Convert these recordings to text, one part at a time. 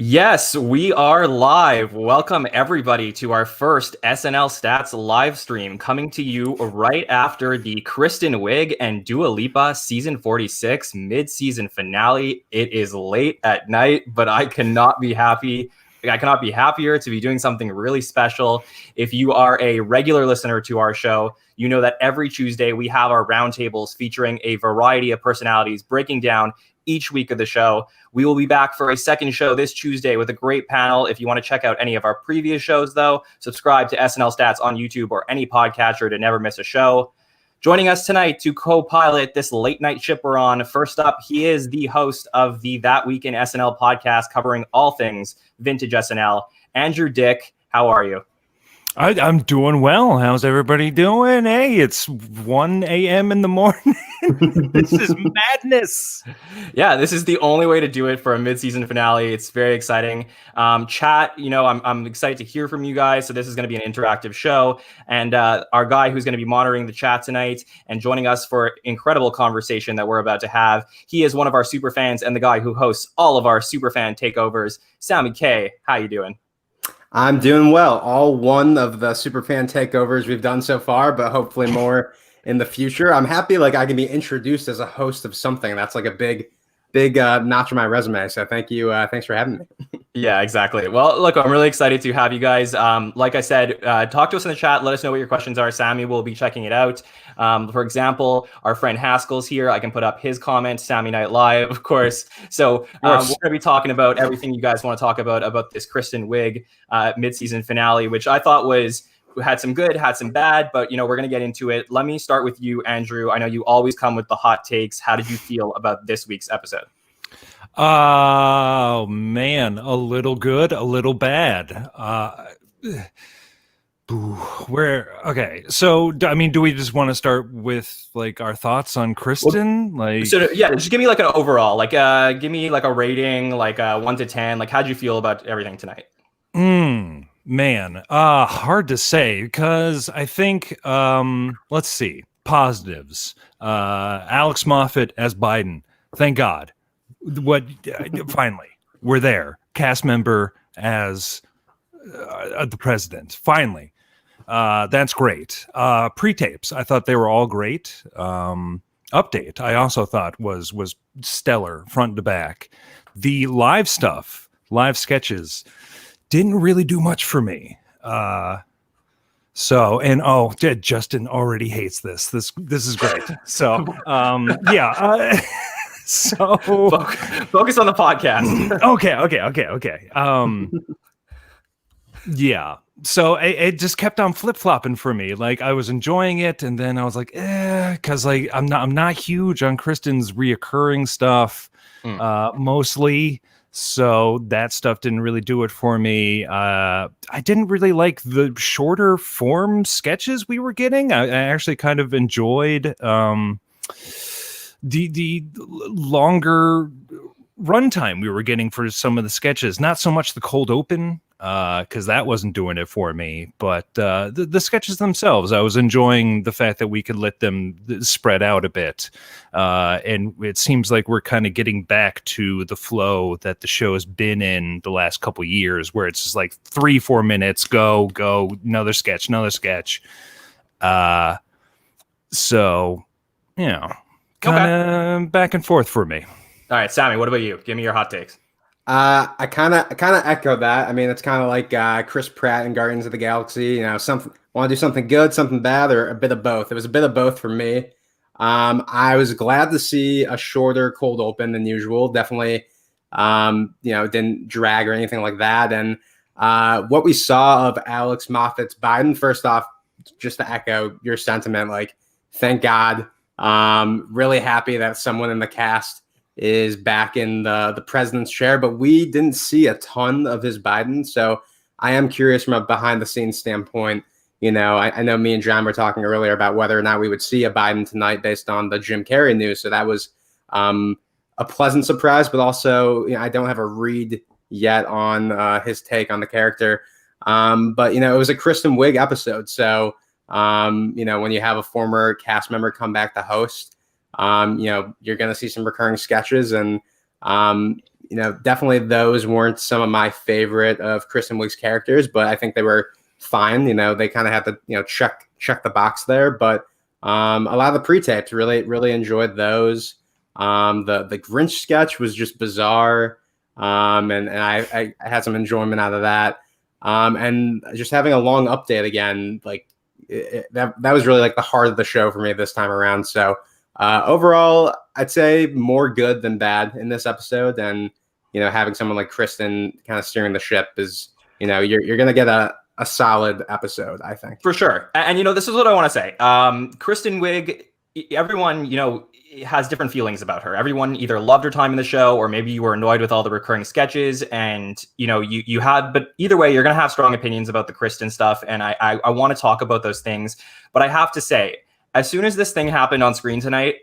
Yes, we are live. Welcome everybody to our first SNL Stats live stream, coming to you right after the Kristen Wiig and Dua Lipa season 46 mid-season finale. It is late at night, but I cannot be happier to be doing something really special. If you are a regular listener to our show, you know that every Tuesday we have our roundtables featuring a variety of personalities breaking down each week of the show. We will be back for a second show this Tuesday with a great panel. If you want to check out any of our previous shows, though, subscribe to SNL Stats on YouTube or any podcatcher to never miss a show. Joining us tonight to co-pilot this late night ship we're on, first up, he is the host of the That Week In SNL podcast covering all things vintage SNL. Andrew Dick, how are you? I'm doing well. How's everybody doing? Hey, it's 1 a.m. in the morning. This is madness. Yeah, this is the only way to do it for a mid-season finale. It's very exciting. Chat, I'm excited to hear from you guys. So this is going to be an interactive show. And our guy who's going to be monitoring the chat tonight and joining us for incredible conversation that we're about to have, he is one of our super fans and the guy who hosts all of our super fan takeovers. Sammy Kay, how you doing? I'm doing well. All one of the superfan takeovers we've done so far, but hopefully more in the future. I'm happy I can be introduced as a host of something. That's like a big notch on my resume. So thank you. Thanks for having me. Yeah, exactly. Well, look, I'm really excited to have you guys. Like I said, talk to us in the chat. Let us know what your questions are. Sammy will be checking it out. For example, our friend Haskell's here. I can put up his comment, Sammy Night Live, of course. So we're going to be talking about everything you guys want to talk about this Kristen Wiig mid-season finale, which I thought had some good, had some bad, but we're going to get into it. Let me start with you, Andrew. I know you always come with the hot takes. How did you feel about this week's episode? Oh man, a little good, a little bad. Okay. So, I mean, do we just want to start with our thoughts on Kristen? Just give me an overall, give me a rating, 1 to 10. How'd you feel about everything tonight? Man, hard to say because I think, let's see, positives. Alex Moffat as Biden. Thank God. Finally, we're there. Cast member as the president. Finally. That's great. Pre-tapes, I thought they were all great. Update, I also thought was stellar front to back. The live stuff, live sketches, didn't really do much for me. Justin already hates this. This is great. So, yeah. So focus on the podcast. Okay. Yeah. So it just kept on flip-flopping for me. I was enjoying it, and then I was like, because I'm not huge on Kristen's reoccurring stuff, mostly. So that stuff didn't really do it for me. I didn't really like the shorter form sketches we were getting. I actually kind of enjoyed the longer runtime we were getting for some of the sketches. Not so much the cold open, because that wasn't doing it for me. But the sketches themselves, I was enjoying the fact that we could let them spread out a bit. And it seems like we're kind of getting back to the flow that the show has been in the last couple years, where it's just 3-4 minutes, go, another sketch. So, kind of back and forth for me. All right, Sammy, what about you? Give me your hot takes. I kind of echo that. I mean, it's kind of like Chris Pratt in Guardians of the Galaxy. Something want to do something good, something bad, or a bit of both. It was a bit of both for me. I was glad to see a shorter cold open than usual. Definitely, didn't drag or anything like that. And what we saw of Alex Moffat's Biden, first off, just to echo your sentiment, thank God. Really happy that someone in the cast is back in the president's chair, but we didn't see a ton of his Biden. So I am curious from a behind the scenes standpoint. I know me and John were talking earlier about whether or not we would see a Biden tonight based on the Jim Carrey news. So that was a pleasant surprise, but also I don't have a read yet on his take on the character. But it was a Kristen Wiig episode. So when you have a former cast member come back to host, you're going to see some recurring sketches, and definitely those weren't some of my favorite of Kristen Wiig's characters, but I think they were fine. They kind of had to, check the box there. But a lot of the pre-tapes, really enjoyed those. The Grinch sketch was just bizarre. And I had some enjoyment out of that. And just having a long update again, like that was really like the heart of the show for me this time around. So overall, I'd say more good than bad in this episode. And, having someone like Kristen kind of steering the ship is, you're going to get a solid episode, I think. For sure. And, this is what I want to say. Kristen Wiig, everyone, has different feelings about her. Everyone either loved her time in the show, or maybe you were annoyed with all the recurring sketches, and you had, but either way, you're going to have strong opinions about the Kristen stuff. And I want to talk about those things, but I have to say, as soon as this thing happened on screen tonight,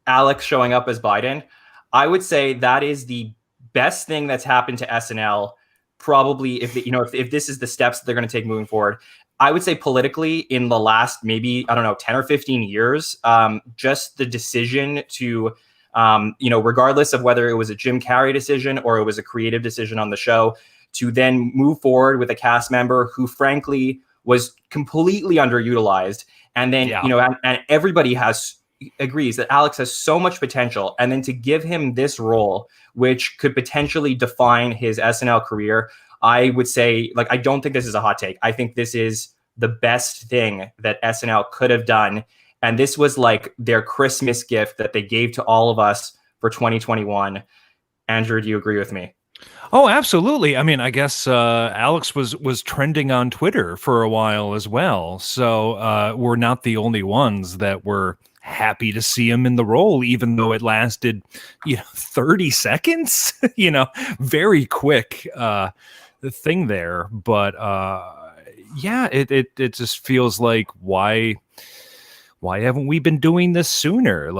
Alex showing up as Biden, I would say that is the best thing that's happened to SNL. Probably if this is the steps that they're going to take moving forward, I would say politically in the last maybe, 10 or 15 years, just the decision to, regardless of whether it was a Jim Carrey decision or it was a creative decision on the show, to then move forward with a cast member who frankly was completely underutilized. And then, and everybody agrees that Alex has so much potential. And then to give him this role, which could potentially define his SNL career, I would say, I don't think this is a hot take. I think this is the best thing that SNL could have done. And this was like their Christmas gift that they gave to all of us for 2021. Andrew, do you agree with me? Oh, absolutely. I mean, I guess Alex was trending on Twitter for a while as well. So we're not the only ones that were happy to see him in the role, even though it lasted, 30 seconds, very quick thing there. But it just feels like, why haven't we been doing this sooner?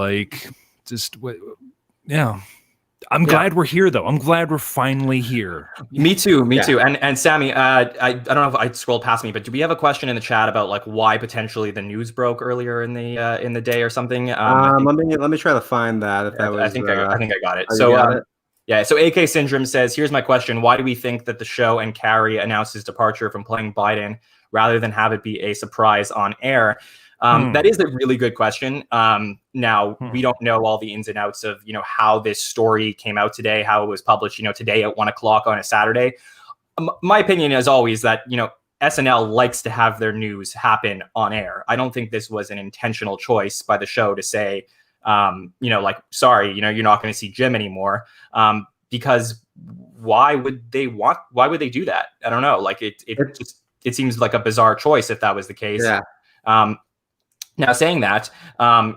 I'm glad we're here, though. I'm glad we're finally here. Me too. And Sammy, I don't know if I scrolled past me, but do we have a question in the chat about why potentially the news broke earlier in the day or something? Let me try to find that. If that was, I think I got it. So So AK Syndrome says, here's my question: why do we think that the show and Carrie announced his departure from playing Biden rather than have it be a surprise on air? That is a really good question. Now, we don't know all the ins and outs of, how this story came out today, how it was published, today at 1:00 on a Saturday. My opinion is always that, SNL likes to have their news happen on air. I don't think this was an intentional choice by the show to say, sorry, you're not going to see Jim anymore. Because why would they do that? I don't know. It seems like a bizarre choice if that was the case. Yeah. Now, saying that,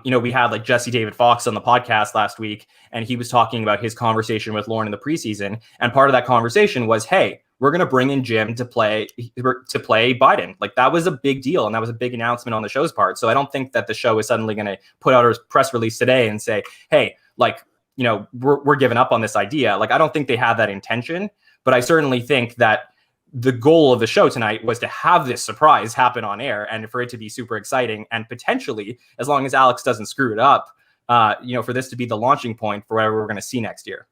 we had Jesse David Fox on the podcast last week, and he was talking about his conversation with Lauren in the preseason. And part of that conversation was, hey, we're going to bring in Jim to play Biden. That was a big deal. And that was a big announcement on the show's part. So I don't think that the show is suddenly going to put out a press release today and say, hey, we're giving up on this idea. I don't think they have that intention, but I certainly think that the goal of the show tonight was to have this surprise happen on air and for it to be super exciting, and potentially, as long as Alex doesn't screw it up, for this to be the launching point for whatever we're going to see next year.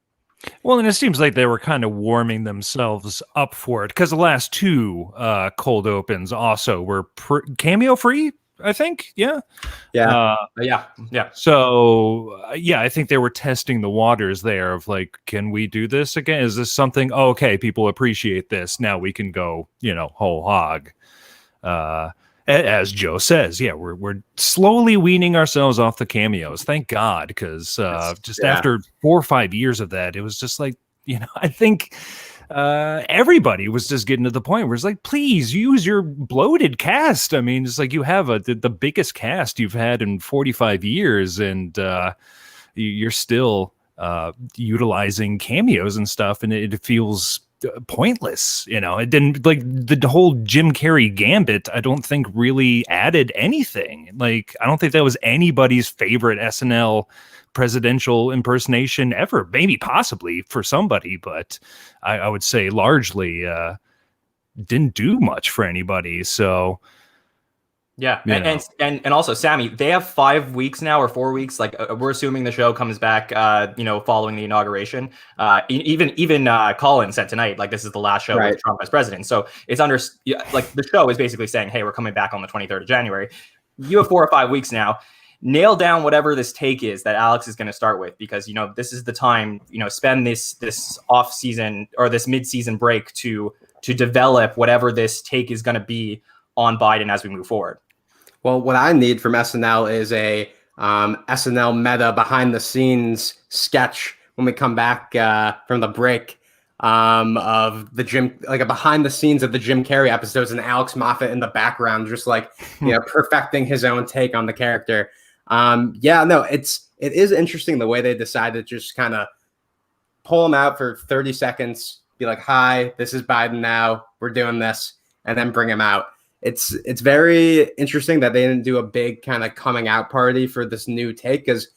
Well, and it seems like they were kind of warming themselves up for it, because the last two cold opens also were cameo free, I think. Yeah. So I think they were testing the waters there of can we do this again? Is this something? Oh, okay, people appreciate this. Now we can go, whole hog. As Joe says, we're slowly weaning ourselves off the cameos. Thank God, because after 4 or 5 years of that, it was just I think everybody was just getting to the point where it's please use your bloated cast. I mean, it's you have the biggest cast you've had in 45 years, and you're still utilizing cameos and stuff, and it feels pointless. It didn't the whole Jim Carrey gambit, I don't think really added anything. I don't think that was anybody's favorite SNL presidential impersonation ever. Maybe possibly for somebody, but I would say largely didn't do much for anybody. So Yeah, and also Sammy, they have 5 weeks now or 4 weeks. Like we're assuming the show comes back, following the inauguration. Even Colin said tonight, like this is the last show with Trump as president. So it's like the show is basically saying, hey, we're coming back on the 23rd of January. You have 4 or 5 weeks now. Nail down whatever this take is that Alex is going to start with, because this is the time, spend this off season or this mid-season break to develop whatever this take is going to be on Biden as we move forward. Well, what I need from SNL is a SNL meta behind the scenes sketch when we come back from the break of the Jim, like a behind the scenes of the Jim Carrey episodes, and Alex Moffat in the background, just like perfecting his own take on the character. It is interesting the way they decided to just kind of pull him out for 30 seconds, be like, "Hi, this is Biden now. We're doing this," and then bring him out. It's very interesting that they didn't do a big kind of coming out party for this new take, because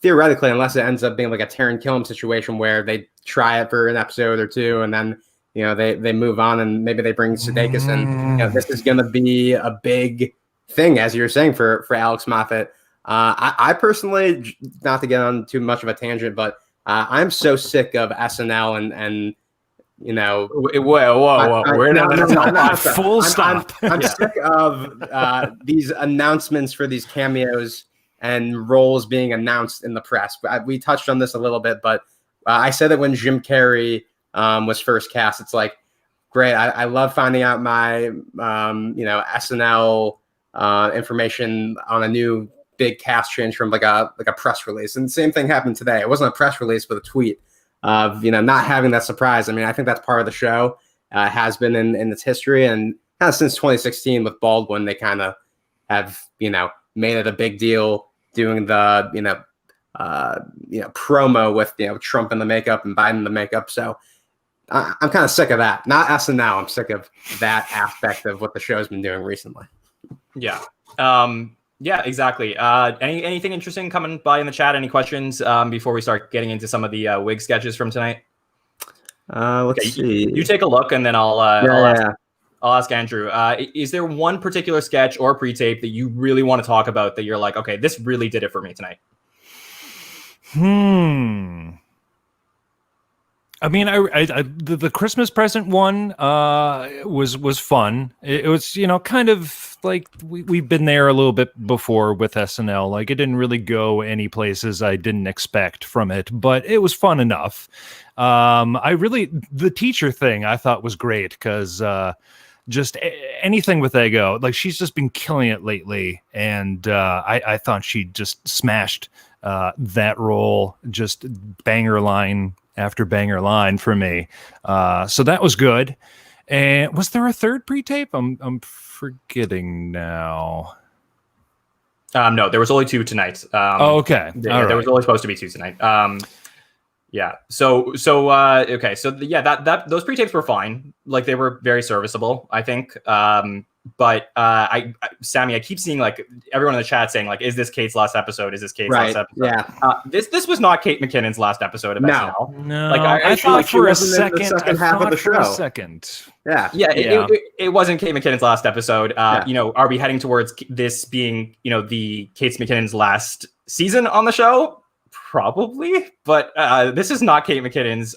theoretically, unless it ends up being like a tear and kill him situation where they try it for an episode or two and then they move on and maybe they bring Sudeikis in. This is going to be a big thing, as you're saying, for Alex Moffat. I personally, not to get on too much of a tangent, but I'm so sick of SNL and whoa. We're not full stop. I'm sick of these announcements for these cameos and roles being announced in the press. We touched on this a little bit, but I said that when Jim Carrey was first cast, it's like, great. I love finding out my SNL information on a new big cast change from like a press release. And the same thing happened today. It wasn't a press release, but a tweet of not having that surprise. I mean, I think that's part of the show. Has been in its history, and kind of since 2016 with Baldwin, they kind of have made it a big deal doing the promo with Trump in the makeup and Biden in the makeup. So I'm kind of sick of that. Not SNL. I'm sick of that aspect of what the show's been doing recently. Yeah. Yeah, exactly. Anything interesting coming by in the chat? Any questions before we start getting into some of the Wig sketches from tonight? Let's see. You take a look, and then I'll ask Andrew. Is there one particular sketch or pre-tape that you really want to talk about that you're like, okay, this really did it for me tonight? I mean, the Christmas present one was fun. It was kind of like we've been there a little bit before with SNL. Like it didn't really go any places I didn't expect from it, but it was fun enough. The teacher thing I thought was great, because just anything with Ego, like she's just been killing it lately, and I thought she just smashed that role, just banger line after banger line for me. So that was good. And was there a third pre-tape? I'm forgetting now. No, there was only 2 tonight. Okay. There was only supposed to be 2 tonight. Yeah. So those pre-tapes were fine. Like they were very serviceable, I think. But Sammy, I keep seeing like everyone in the chat saying like, is this Kate's last episode? Is this Kate's last episode? Yeah. This was not Kate McKinnon's last episode of SNL. No. Like I thought for a second. Half of the show. Yeah. It wasn't Kate McKinnon's last episode. Are we heading towards this being the Kate McKinnon's last season on the show? Probably, but this is not Kate McKinnon's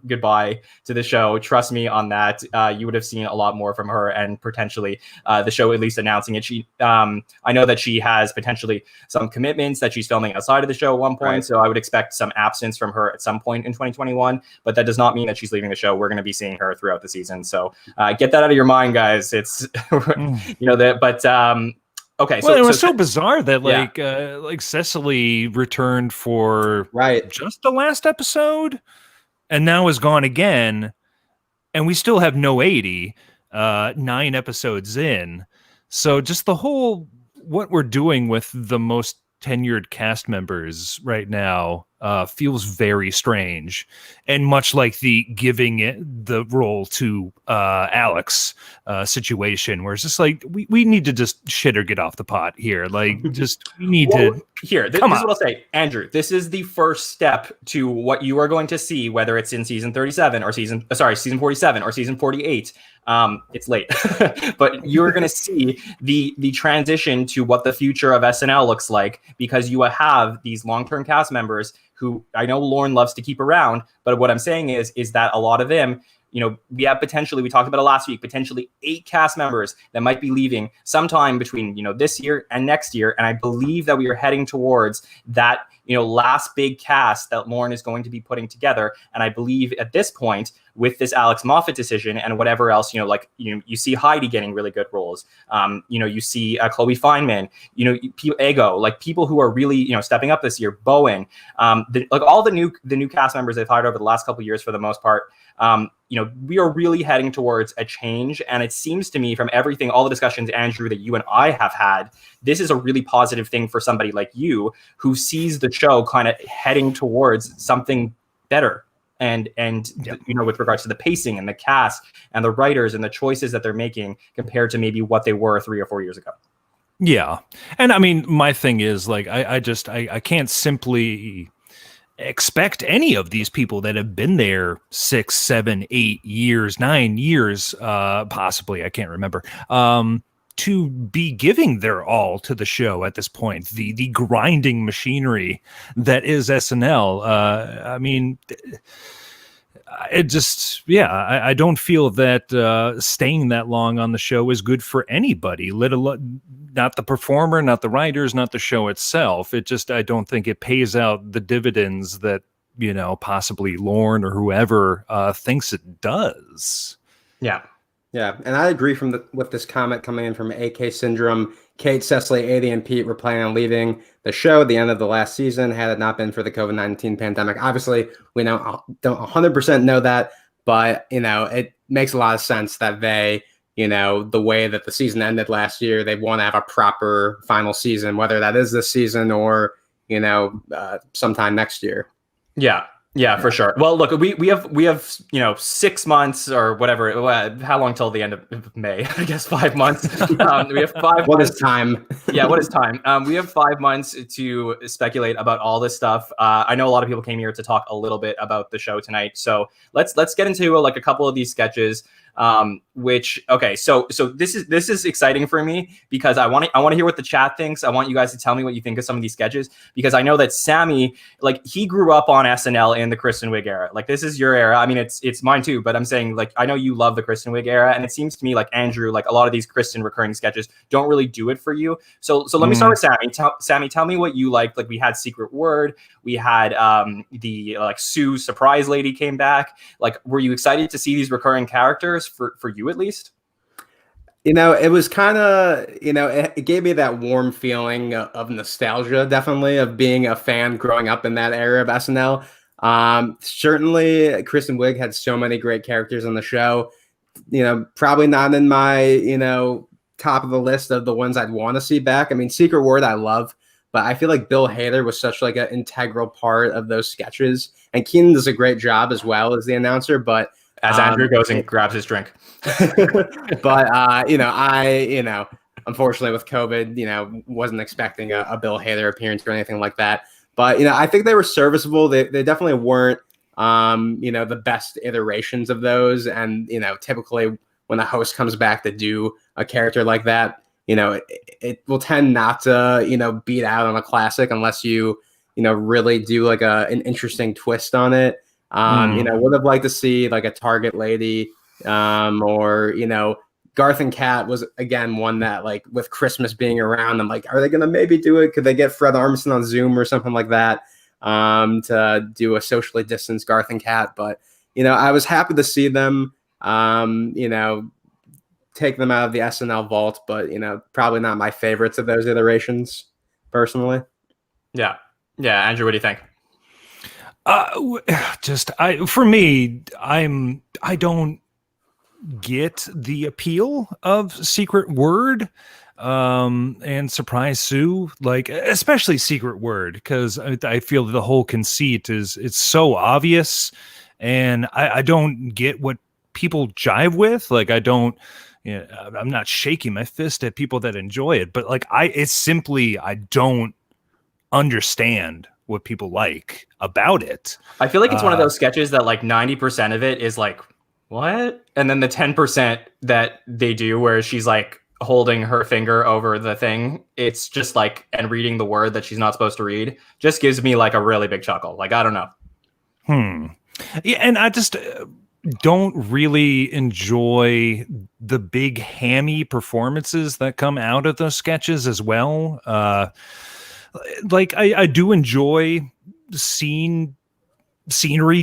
goodbye to the show. Trust me on that. You would have seen a lot more from her, and potentially the show at least announcing it. I know that she has potentially some commitments that she's filming outside of the show at one point, right. So I would expect some absence from her at some point in 2021, but that does not mean that she's leaving the show. We're going to be seeing her throughout the season, so get that out of your mind, guys. It's okay, well, it was so bizarre that like Cecily returned for just the last episode, and now is gone again, and we still have no 80, 9 episodes in. So just the whole what we're doing with the most tenured cast members right now feels very strange, and much like the giving it the role to Alex situation, where it's just like we need to just shit or get off the pot here. Like just we need to here. This is what I'll say, Andrew. This is the first step to what you are going to see, whether it's in season 37 or season 47 or season 48. It's late, but you're going to see the transition to what the future of SNL looks like, because you have these long-term cast members who I know Lauren loves to keep around. But what I'm saying is that a lot of them, we have potentially, we talked about it last week, potentially 8 cast members that might be leaving sometime between, this year and next year. And I believe that we are heading towards that, last big cast that Lauren is going to be putting together. And I believe at this point, with this Alex Moffat decision and whatever else, you see Heidi getting really good roles. You see Chloe Fineman, Ego, like people who are really, stepping up this year, Bowen, all the new cast members they've hired over the last couple of years for the most part. We are really heading towards a change. And it seems to me from everything, all the discussions, Andrew, that you and I have had, this is a really positive thing for somebody like you who sees the show kind of heading towards something better. And yep. With regards to the pacing and the cast and the writers and the choices that they're making compared to maybe what they were 3 or 4 years ago. Yeah. And I mean, my thing is like, I can't simply expect any of these people that have been there 6, 7, 8 years, 9 years, possibly, I can't remember, to be giving their all to the show at this point. The grinding machinery that is SNL. I mean, it just, I don't feel that staying that long on the show is good for anybody, let alone not the performer, not the writers, not the show itself. It just, I don't think it pays out the dividends that, possibly Lauren or whoever thinks it does. Yeah. Yeah, and I agree with this comment coming in from AK Syndrome. Kate, Cecily, Adi, and Pete were planning on leaving the show at the end of the last season had it not been for the COVID-19 pandemic. Obviously, we don't 100% know that, but, it makes a lot of sense that they, the way that the season ended last year, they want to have a proper final season, whether that is this season or, sometime next year. Yeah, for sure. Well, look, we have 6 months or whatever. How long till the end of May? I guess 5 months. We have 5 What months. is time? Yeah, what is time? We have 5 months to speculate about all this stuff. I know a lot of people came here to talk a little bit about the show tonight, so let's get into a couple of these sketches. So this is exciting for me because I want to hear what the chat thinks. I want you guys to tell me what you think of some of these sketches, because I know that Sammy, he grew up on SNL in the Kristen Wiig era. This is your era. I mean, it's mine too, but I'm saying I know you love the Kristen Wiig era, and it seems to me like Andrew, a lot of these Kristen recurring sketches don't really do it for you. So let me start with Sammy. Sammy, tell me what you liked. We had Secret Word, we had the Sue surprise lady came back. Were you excited to see these recurring characters? For you at least? It was kind of, it gave me that warm feeling of nostalgia, definitely, of being a fan growing up in that era of SNL. Certainly, Kristen Wiig had so many great characters on the show. Probably not in my, top of the list of the ones I'd want to see back. I mean, Secret Word I love, but I feel like Bill Hader was such an integral part of those sketches. And Keenan does a great job as well as the announcer, but as Andrew goes and grabs his drink. But, unfortunately with COVID, wasn't expecting a Bill Hader appearance or anything like that. But, I think they were serviceable. They definitely weren't, the best iterations of those. And, typically when a host comes back to do a character like that, it will tend not to, beat out on a classic unless you, really do an interesting twist on it. Would have liked to see a Target lady, or Garth and Kat was again one that with Christmas being around, I'm like, are they gonna maybe do it? Could they get Fred Armisen on Zoom or something like that, to do a socially distanced Garth and Kat? But I was happy to see them, take them out of the SNL vault, but probably not my favorites of those iterations personally. Yeah, Andrew, what do you think? For me, I don't get the appeal of Secret Word and Surprise Sue, especially Secret Word, because I feel the whole conceit it's so obvious, and I don't get what people jive with. I'm not shaking my fist at people that enjoy it, but it's simply I don't understand what people like about it. I feel like it's one of those sketches that 90% of it is what? And then the 10% that they do where she's like holding her finger over the thing, it's just like, and reading the word that she's not supposed to read, just gives me like a really big chuckle. Like, I don't know. Yeah, and I just don't really enjoy the big hammy performances that come out of those sketches as well. Like I do enjoy scenery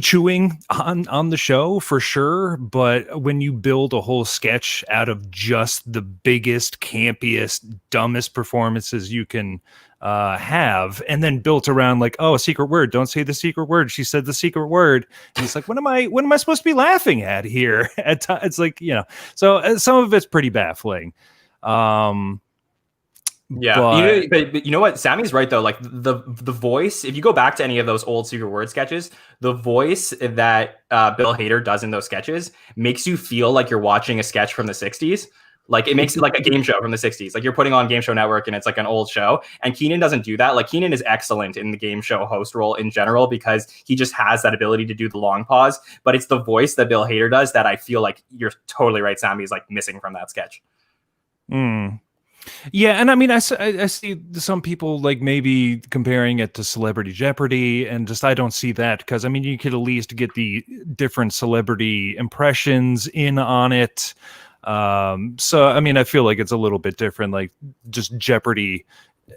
chewing on the show for sure, but when you build a whole sketch out of just the biggest, campiest, dumbest performances you can have, and then built around like, oh, a secret word, don't say the secret word, she said the secret word, and it's like, what am I supposed to be laughing at here? It's like, so some of it's pretty baffling. Yeah, but you know what? Sammy's right though. Like the voice, if you go back to any of those old secret word sketches, the voice that Bill Hader does in those sketches makes you feel like you're watching a sketch from the 60s. Like it makes it like a game show from the 60s. Like you're putting on Game Show Network and it's like an old show. And Keenan doesn't do that. Like Keenan is excellent in the game show host role in general because he just has that ability to do the long pause. But it's the voice that Bill Hader does that I feel like you're totally right, Sammy, is like missing from that sketch. Yeah, and I mean, I see some people like maybe comparing it to Celebrity Jeopardy, and just I don't see that because I mean, you could at least get the different celebrity impressions in on it. So I mean, I feel like it's a little bit different. Like just Jeopardy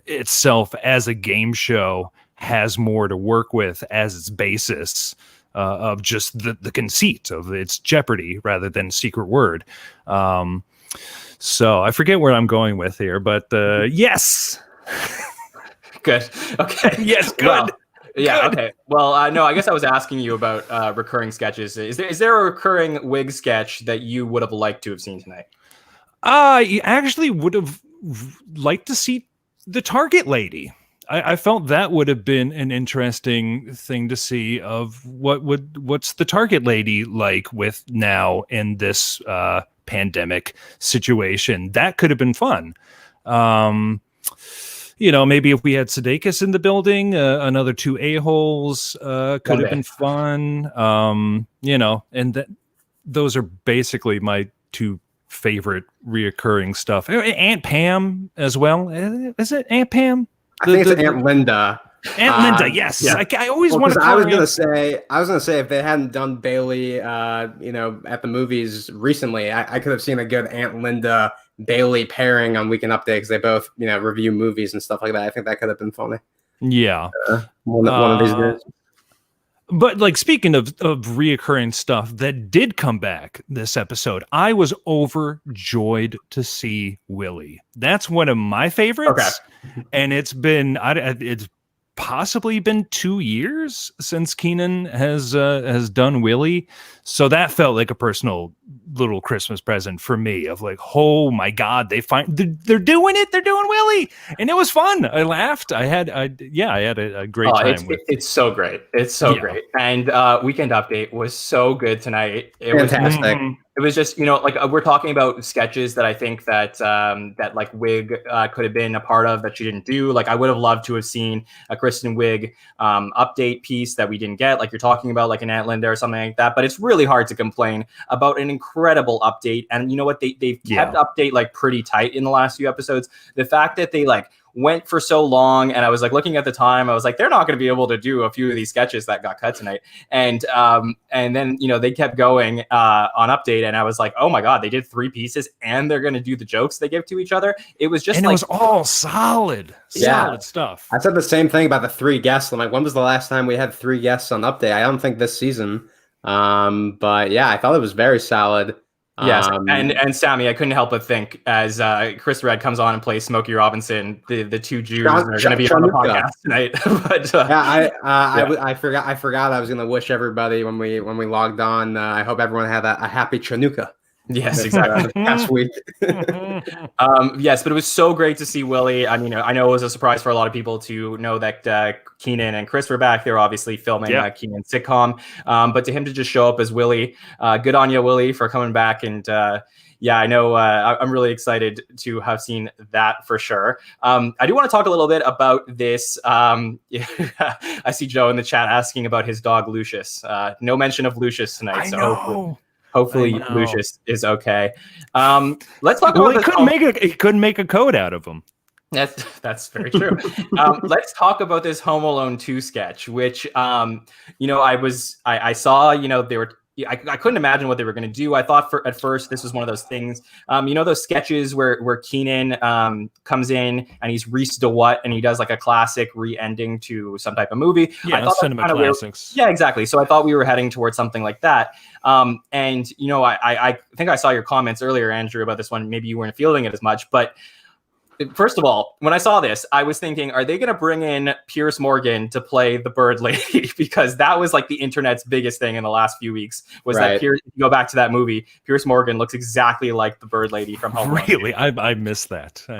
itself as a game show has more to work with as its basis of just the conceit of it's Jeopardy rather than secret word. So I forget where I'm going with here, but yes. Good. Okay. Yes. Good. Well, yeah. Good. Okay. Well, no, I guess I was asking you about recurring sketches. Is there a recurring Wiig sketch that you would have liked to have seen tonight? I actually would have liked to see the Target lady. I felt that would have been an interesting thing to see of what's the Target lady like with now in this pandemic situation. That could have been fun. Maybe if we had Sudeikis in the building, another two a-holes could have been fun. And those are basically my two favorite reoccurring stuff. Aunt Pam as well. Is it Aunt Pam? I think it's Aunt Linda. Aunt Linda, yes. Yeah. I always want to. I was gonna say if they hadn't done Bailey, at the movies recently, I could have seen a good Aunt Linda Bailey pairing on Weekend Update because they both, review movies and stuff like that. I think that could have been funny. Yeah, one of these days. But like speaking of reoccurring stuff that did come back this episode, I was overjoyed to see Willie. That's one of my favorites, and it's possibly been 2 years since Keenan has done Willie, so that felt like a personal little Christmas present for me. Of like, oh my God, they're doing it, they're doing Willie, and it was fun. I laughed. I had a great time. It's so great. It's so great, and Weekend Update was so good tonight. It Fantastic. It was just, like we're talking about sketches that I think that that like Wiig could have been a part of that she didn't do. Like I would have loved to have seen a Kristen Wiig update piece that we didn't get, like you're talking about, like an Aunt Linda or something like that. But it's really hard to complain about an incredible update. And you know what? They've kept update like pretty tight in the last few episodes. The fact that they like went for so long, and I was like looking at the time, I was like, they're not going to be able to do a few of these sketches that got cut tonight, and then they kept going on update, and I was like, oh my God, they did 3 pieces and they're going to do the jokes they give to each other. It was just, and it was all solid stuff. I said the same thing about the 3 guests. I'm like, when was the last time we had 3 guests on update? I don't think this season, but yeah, I thought it was very solid. Yes, and Sammy, I couldn't help but think as Chris Red comes on and plays Smokey Robinson, the 2 Jews are going to be on the podcast tonight. But I forgot I was going to wish everybody when we logged on. I hope everyone had a happy Chanukah. Yes, exactly. Past week. Yes, but it was so great to see Willie. I mean, I know it was a surprise for a lot of people to know that Keenan and Chris were back. They were obviously filming Keenan's sitcom, but to him to just show up as Willie, good on you, Willie, for coming back. And I know I'm really excited to have seen that for sure. I do want to talk a little bit about this. I see Joe in the chat asking about his dog Lucius. No mention of Lucius tonight. I know. Hopefully Lucius is okay. Let's talk about he couldn't make a code out of him. That's very true. Let's talk about this Home Alone 2 sketch, which I saw, they were. I couldn't imagine what they were going to do. I thought at first this was one of those things, those sketches where Keenan comes in and he's Reese DeWatt and he does like a classic re-ending to some type of movie. Yeah, cinema classics. Yeah, exactly. So I thought we were heading towards something like that. I think I saw your comments earlier, Andrew, about this one. Maybe you weren't feeling it as much, but first of all, when I saw this, I was thinking, are they going to bring in Piers Morgan to play the Bird Lady? Because that was like the internet's biggest thing in the last few weeks was that if you go back to that movie, Piers Morgan looks exactly like the Bird Lady from Home Alone. Really? I missed that. So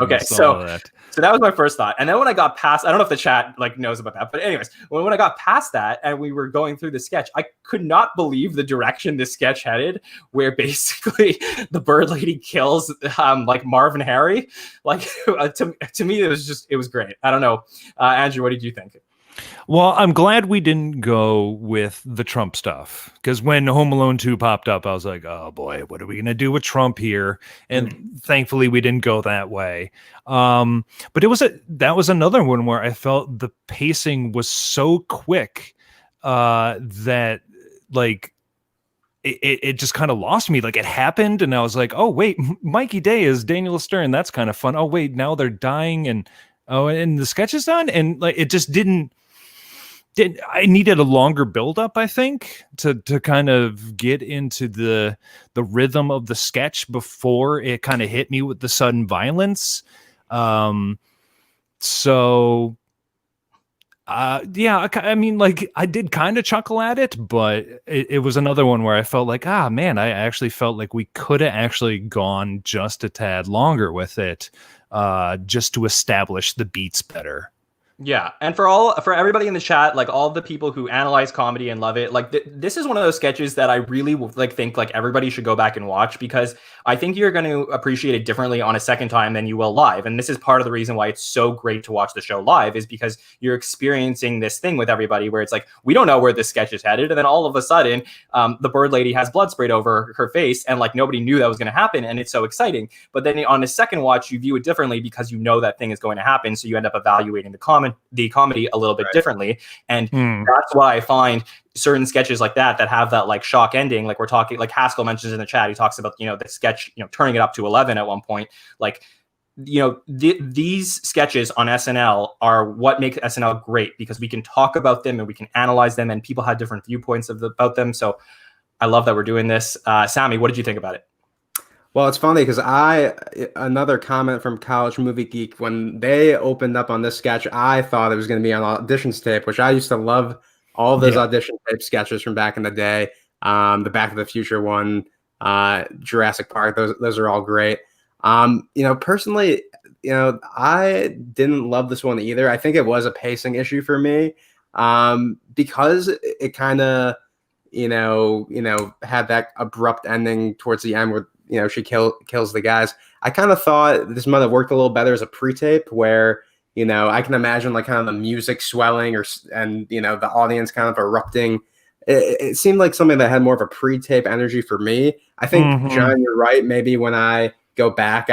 that was my first thought. And then when I got past, I don't know if the chat knows about that, but anyways, when I got past that and we were going through the sketch, I could not believe the direction this sketch headed, where basically the Bird Lady kills Marvin Harry. To me, it was great. I don't know. Andrew, what did you think? Well, I'm glad we didn't go with the Trump stuff, because when Home Alone 2 popped up, I was like, oh boy, what are we going to do with Trump here? And thankfully we didn't go that way. But that was another one where I felt the pacing was so quick that it just kind of lost me. Like, it happened and I was like, oh wait, Mikey Day is Daniel Stern. That's kind of fun. Oh wait, now they're dying and the sketch is done. And it just didn't. I needed a longer buildup, I think, to kind of get into the rhythm of the sketch before it kind of hit me with the sudden violence. I did kind of chuckle at it, but it was another one where I felt like, I actually felt like we could have actually gone just a tad longer with it, just to establish the beats better. Yeah, and for everybody in the chat, all the people who analyze comedy and love it, this is one of those sketches that I really think everybody should go back and watch, because I think you're going to appreciate it differently on a second time than you will live. And this is part of the reason why it's so great to watch the show live, is because you're experiencing this thing with everybody where it's we don't know where this sketch is headed, and then all of a sudden the Bird Lady has blood sprayed over her face, and nobody knew that was going to happen, and it's so exciting. But then on a second watch, you view it differently because you know that thing is going to happen, so you end up evaluating the comedy a little bit differently. And that's why I find certain sketches like that have that shock ending, we're talking, Haskell mentions in the chat, he talks about the sketch turning it up to 11 at one point. These sketches on SNL are what makes SNL great, because we can talk about them and we can analyze them, and people have different viewpoints about them. So I love that we're doing this. Sammy, what did you think about it? Well, it's funny because another comment from College Movie Geek, when they opened up on this sketch, I thought it was going to be on auditions tape, which I used to love all those audition tape sketches from back in the day. The Back to the Future one, Jurassic Park, those are all great. Personally, I didn't love this one either. I think it was a pacing issue for me, because it kind of, had that abrupt ending towards the end where, she kills the guys. I kind of thought this might have worked a little better as a pre-tape, where, I can imagine kind of the music swelling and the audience kind of erupting. It seemed like something that had more of a pre-tape energy for me. I think, John, you're right. Maybe when I go back,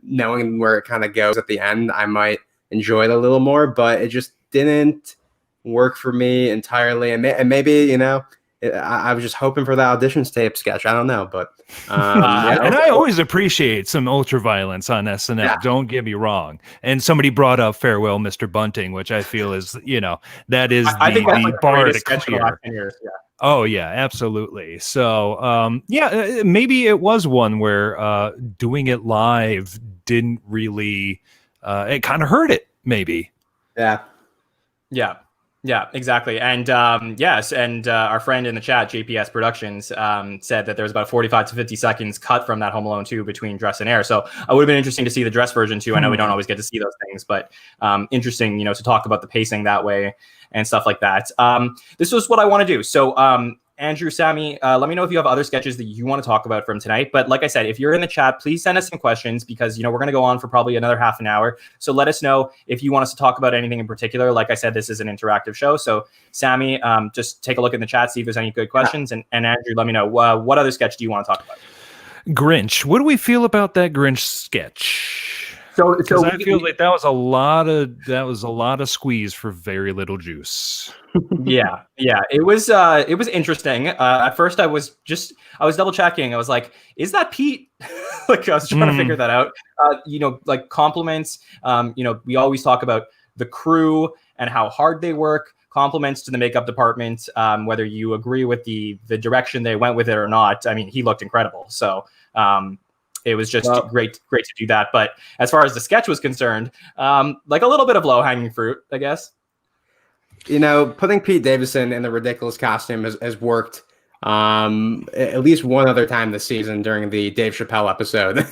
knowing where it kind of goes at the end, I might enjoy it a little more, but it just didn't work for me entirely. And maybe, I was just hoping for the auditions tape sketch. I don't know, but and I always appreciate some ultra violence on SNL. Yeah. Don't get me wrong. And somebody brought up Farewell, Mr. Bunting, which I feel is, that is the bar to clear. Yeah. Oh yeah, absolutely. So maybe it was one where doing it live didn't really. It kind of hurt it, maybe. Yeah. Yeah. Yeah, exactly. And yes, and our friend in the chat, JPS Productions, said that there's about 45 to 50 seconds cut from that Home Alone 2 between dress and air. So it would have been interesting to see the dress version too. I know we don't always get to see those things, but interesting, to talk about the pacing that way and stuff like that. This was what I want to do. So Andrew, Sammy, let me know if you have other sketches that you want to talk about from tonight. But like I said, if you're in the chat, please send us some questions because, we're going to go on for probably another half an hour. So let us know if you want us to talk about anything in particular. Like I said, this is an interactive show. So Sammy, just take a look in the chat, see if there's any good questions. And Andrew, let me know what other sketch do you want to talk about? Grinch. What do we feel about that Grinch sketch? So I feel like that was a lot of squeeze for very little juice. yeah, it was interesting. At first, I was double checking. I was like, "Is that Pete?" Like I was trying to figure that out. Like compliments. We always talk about the crew and how hard they work. Compliments to the makeup department. Whether you agree with the direction they went with it or not, I mean, he looked incredible. So. It was just great to do that. But as far as the sketch was concerned, like a little bit of low-hanging fruit, I guess. Putting Pete Davidson in the ridiculous costume has worked at least one other time this season during the Dave Chappelle episode.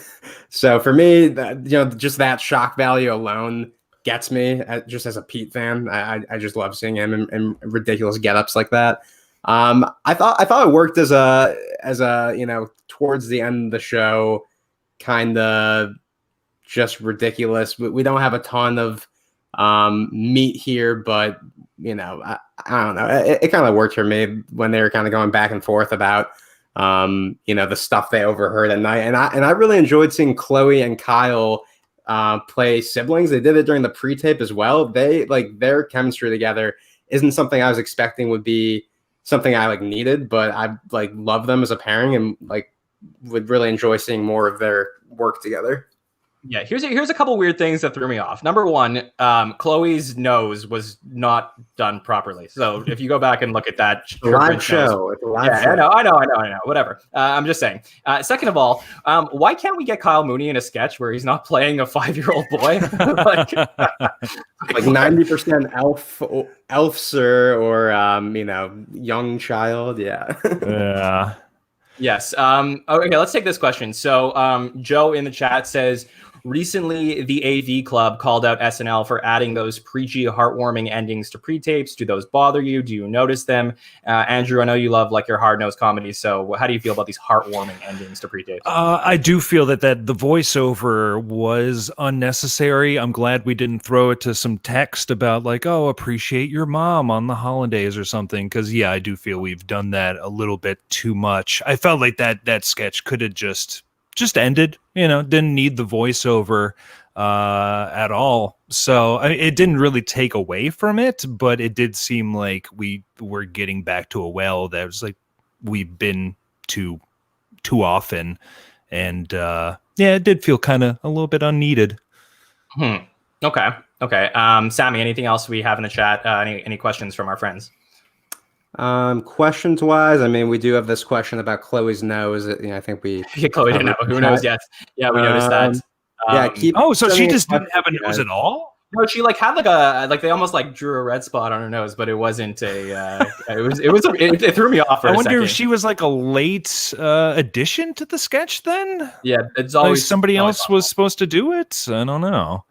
So for me, just that shock value alone gets me just as a Pete fan. I just love seeing him in ridiculous get-ups like that. I thought it worked as a towards the end of the show, kind of just ridiculous. We don't have a ton of meat here, but I don't know. It kind of worked for me when they were kind of going back and forth about the stuff they overheard at night, and I really enjoyed seeing Chloe and Kyle play siblings. They did it during the pre-tape as well. They their chemistry together isn't something I was expecting would be something I needed, but I love them as a pairing and would really enjoy seeing more of their work together. Yeah, here's a couple weird things that threw me off. Number one, Chloe's nose was not done properly. So if you go back and look at that live show, it's a live show. I know. Whatever. I'm just saying. Second of all, why can't we get Kyle Mooney in a sketch where he's not playing a 5-year-old boy? 90% elf sir or young child. Yeah. Yeah. Yes. Okay, let's take this question. So Joe in the chat says, recently the AV Club called out SNL for adding those preachy, heartwarming endings to pre-tapes. Do those bother you? Do you notice them? Andrew, I know you love your hard-nosed comedies, so how do you feel about these heartwarming endings to pre-tapes? I do feel that the voiceover was unnecessary. I'm glad we didn't throw it to some text about appreciate your mom on the holidays or something, because I do feel we've done that a little bit too much. I felt like that sketch could have just ended, didn't need the voiceover at all. So it didn't really take away from it, but it did seem like we were getting back to a well that was we've been too often. And it did feel kind of a little bit unneeded. Okay. Sammy, anything else we have in the chat? Any questions from our friends? Questions wise, we do have this question about Chloe's nose. I think we Chloe didn't know. Who knows? Yes. Yeah, we noticed that. So she just didn't have a nose at all? No, she had they almost drew a red spot on her nose, but it wasn't it threw me off for a second. I wonder if she was a late addition to the sketch then? Yeah, it's always somebody else was supposed to do it. I don't know.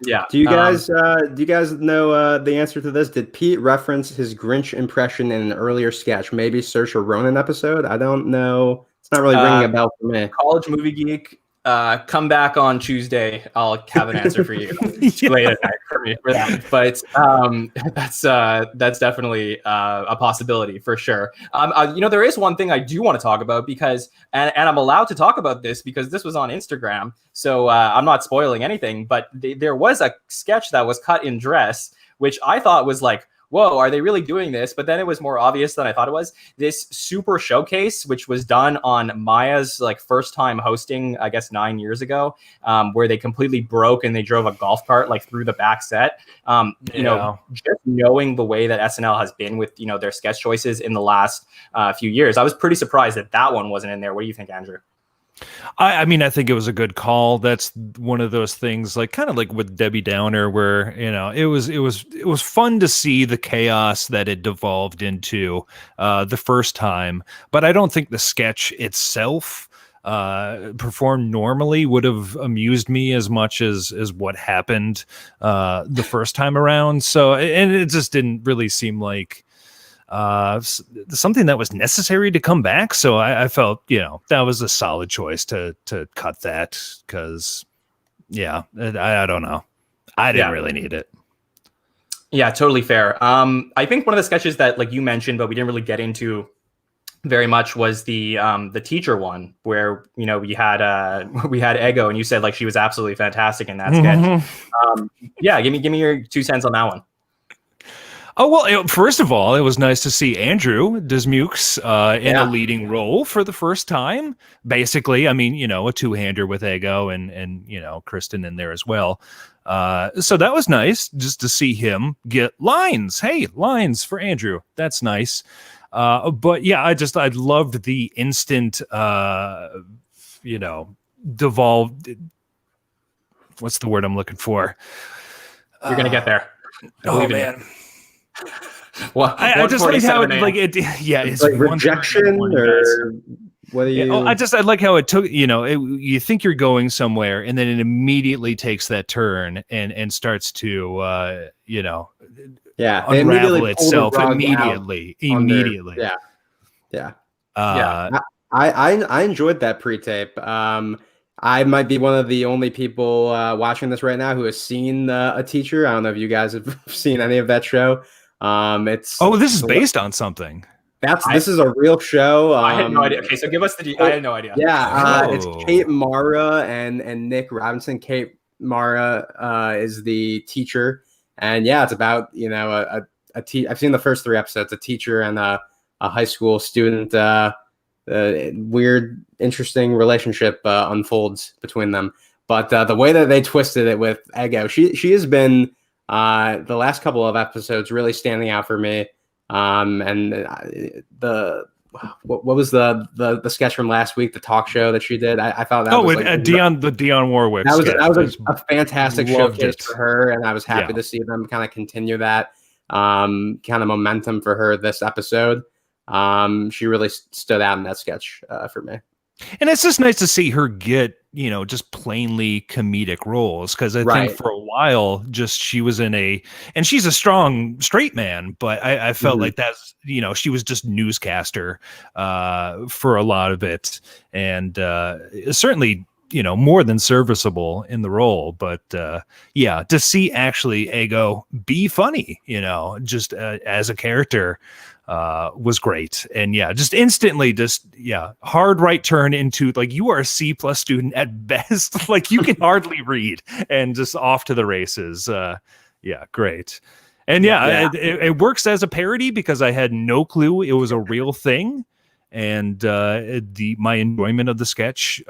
Yeah. Do you guys know the answer to this? Did Pete reference his Grinch impression in an earlier sketch? Maybe Saoirse Ronan episode? I don't know. It's not really ringing a bell for me. College Movie Geek, come back on Tuesday. I'll have an answer for you. Late at night for me for that. But that's definitely a possibility for sure. There is one thing I do want to talk about because I'm allowed to talk about this because this was on Instagram. So I'm not spoiling anything, but there was a sketch that was cut in dress, which I thought was whoa, are they really doing this? But then it was more obvious than I thought it was. This super showcase, which was done on Maya's first time hosting, I guess 9 years ago, where they completely broke and they drove a golf cart through the back set. Just knowing the way that SNL has been with their sketch choices in the last few years, I was pretty surprised that one wasn't in there. What do you think, Andrew? I think it was a good call. That's one of those things, kind of with Debbie Downer, where it was fun to see the chaos that it devolved into the first time. But I don't think the sketch itself performed normally would have amused me as much as what happened the first time around. So, and it just didn't really seem like something that was necessary to come back. So I felt, that was a solid choice to cut that because, I don't know. I didn't really need it. Yeah, totally fair. I think one of the sketches that like you mentioned, but we didn't really get into very much was the teacher one where we had Ego and you said like she was absolutely fantastic in that sketch. Give me your 2 cents on that one. Oh, well, first of all, it was nice to see Andrew Dismukes in a leading role for the first time. Basically, I mean, a two-hander with Ego and Kristen in there as well. So that was nice just to see him get lines. Hey, lines for Andrew. That's nice. But yeah, I loved the instant, devolved. What's the word I'm looking for? You're going to get there. Oh, man. Well, I just like how it's like rejection or what do you? I like how it took. You think you're going somewhere, and then it immediately takes that turn and starts to unravel itself immediately. I enjoyed that pre-tape. I might be one of the only people watching this right now who has seen A Teacher. I don't know if you guys have seen any of that show. This is based on something. This is a real show. I had no idea. Okay, so give us I had no idea. Yeah, it's Kate Mara and Nick Robinson. Kate Mara is the teacher, and it's about I've seen the first 3 episodes. A teacher and a high school student. Weird, interesting relationship unfolds between them. But the way that they twisted it with Ego, she has been the last couple of episodes really standing out for me. And what was the sketch from last week, the talk show that she did? I thought that was Dionne Warwick. That was a fantastic showcase for her, and I was happy to see them kind of continue that kind of momentum for her this episode. She really stood out in that sketch for me. And it's just nice to see her get, just plainly comedic roles. Cause I think for a while, she was and she's a strong straight man, but I felt like that's, she was just newscaster for a lot of it. And certainly, more than serviceable in the role. But to see actually Ego be funny, just as a character was great. And just instantly hard right turn into like you are a C+ student at best. Like you can hardly read and just off to the races. Great. And it works as a parody because I had no clue it was a real thing. And my enjoyment of the sketch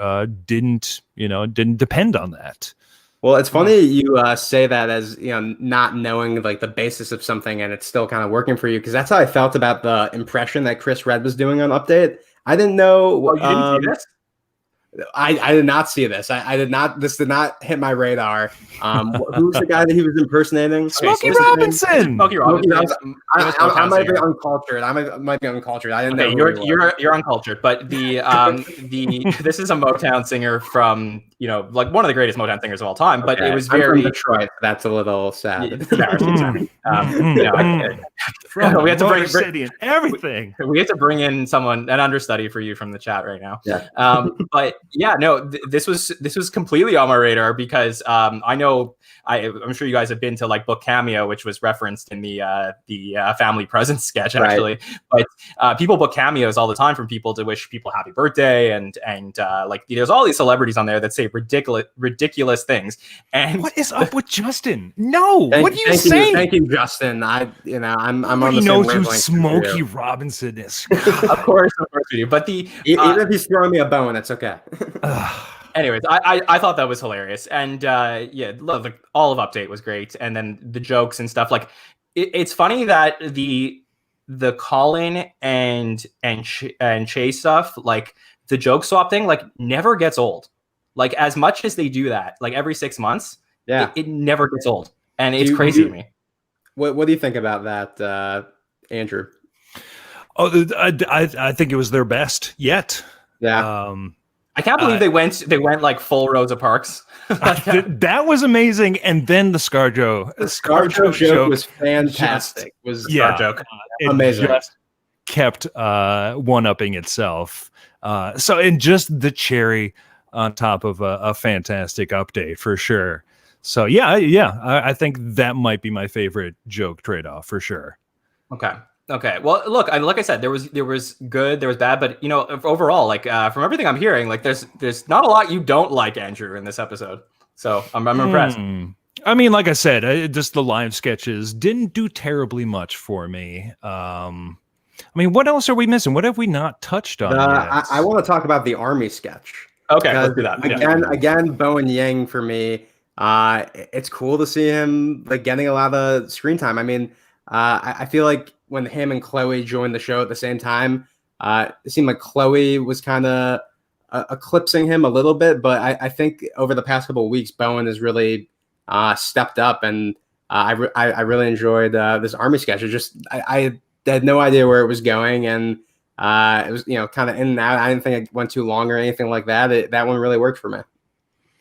didn't depend on that. Well, it's funny you say that as not knowing like the basis of something, and it's still kind of working for you, because that's how I felt about the impression that Chris Red was doing on Update. I didn't know. Oh, you didn't see this? I did not see this. I did not. This did not hit my radar. Who's the guy that he was impersonating? Smokey Robinson. Smokey Robinson. I might be uncultured. I might be uncultured. I didn't know. You're uncultured. But the this is a Motown singer from like one of the greatest Motown singers of all time. But it was very I'm from Detroit. That's a little sad. Embarrassing. We had to bring City and everything. We had to bring in an understudy for you from the chat right now. Yeah. But this was completely on my radar because I know I'm sure you guys have been to like Book Cameo, which was referenced in the Family Presents sketch actually. Right. But people book cameos all the time from people to wish people happy birthday and like there's all these celebrities on there that say ridiculous things. And what is up with Justin? No, what are you saying? Thank you, Justin. I'm on the same knows who Smokey Robinson is. Of course we do. But even if he's throwing me a bone, it's okay. Anyways, I thought that was hilarious, and all of Update was great, and then the jokes and stuff. Like it's funny that the Colin and Chase stuff, like the joke swap thing, like never gets old. Like as much as they do that, like every 6 months, it never gets old, and it's crazy to me. What do you think about that, Andrew? Oh, I think it was their best yet. Yeah. I can't believe they went like full Rosa Parks. That was amazing. And then the ScarJo joke was fantastic. Scar joke. amazing. Just kept one-upping itself. And just the cherry on top of a fantastic update for sure. So I think that might be my favorite joke trade-off for sure. Okay. Well, look, like I said, there was good, there was bad, but overall, like from everything I'm hearing, like there's not a lot you don't like, Andrew, in this episode. So I'm impressed. I mean, like I said, just the live sketches didn't do terribly much for me. I mean, what else are we missing? What have we not touched on yet? I want to talk about the army sketch. Okay, let's do that. Again, Bowen Yang for me. It's cool to see him like getting a lot of screen time. I mean, I feel like when him and Chloe joined the show at the same time, it seemed like Chloe was kind of eclipsing him a little bit. But I think over the past couple of weeks, Bowen has really stepped up, and I really enjoyed this army sketch. I had no idea where it was going, and it was kind of in and out. I didn't think it went too long or anything like that. That one really worked for me.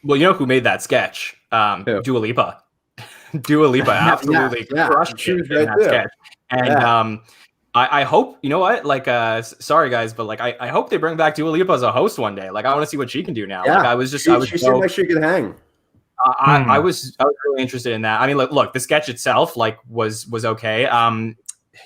Well, you know who made that sketch? Dua Lipa. Dua Lipa absolutely crushed that sketch. And I hope, you know what? Like, sorry guys, but like, I hope they bring back Dua Lipa as a host one day. Like, I want to see what she can do now. Yeah. Like, she seemed like she could hang. I was really interested in that. I mean, look, the sketch itself like was okay.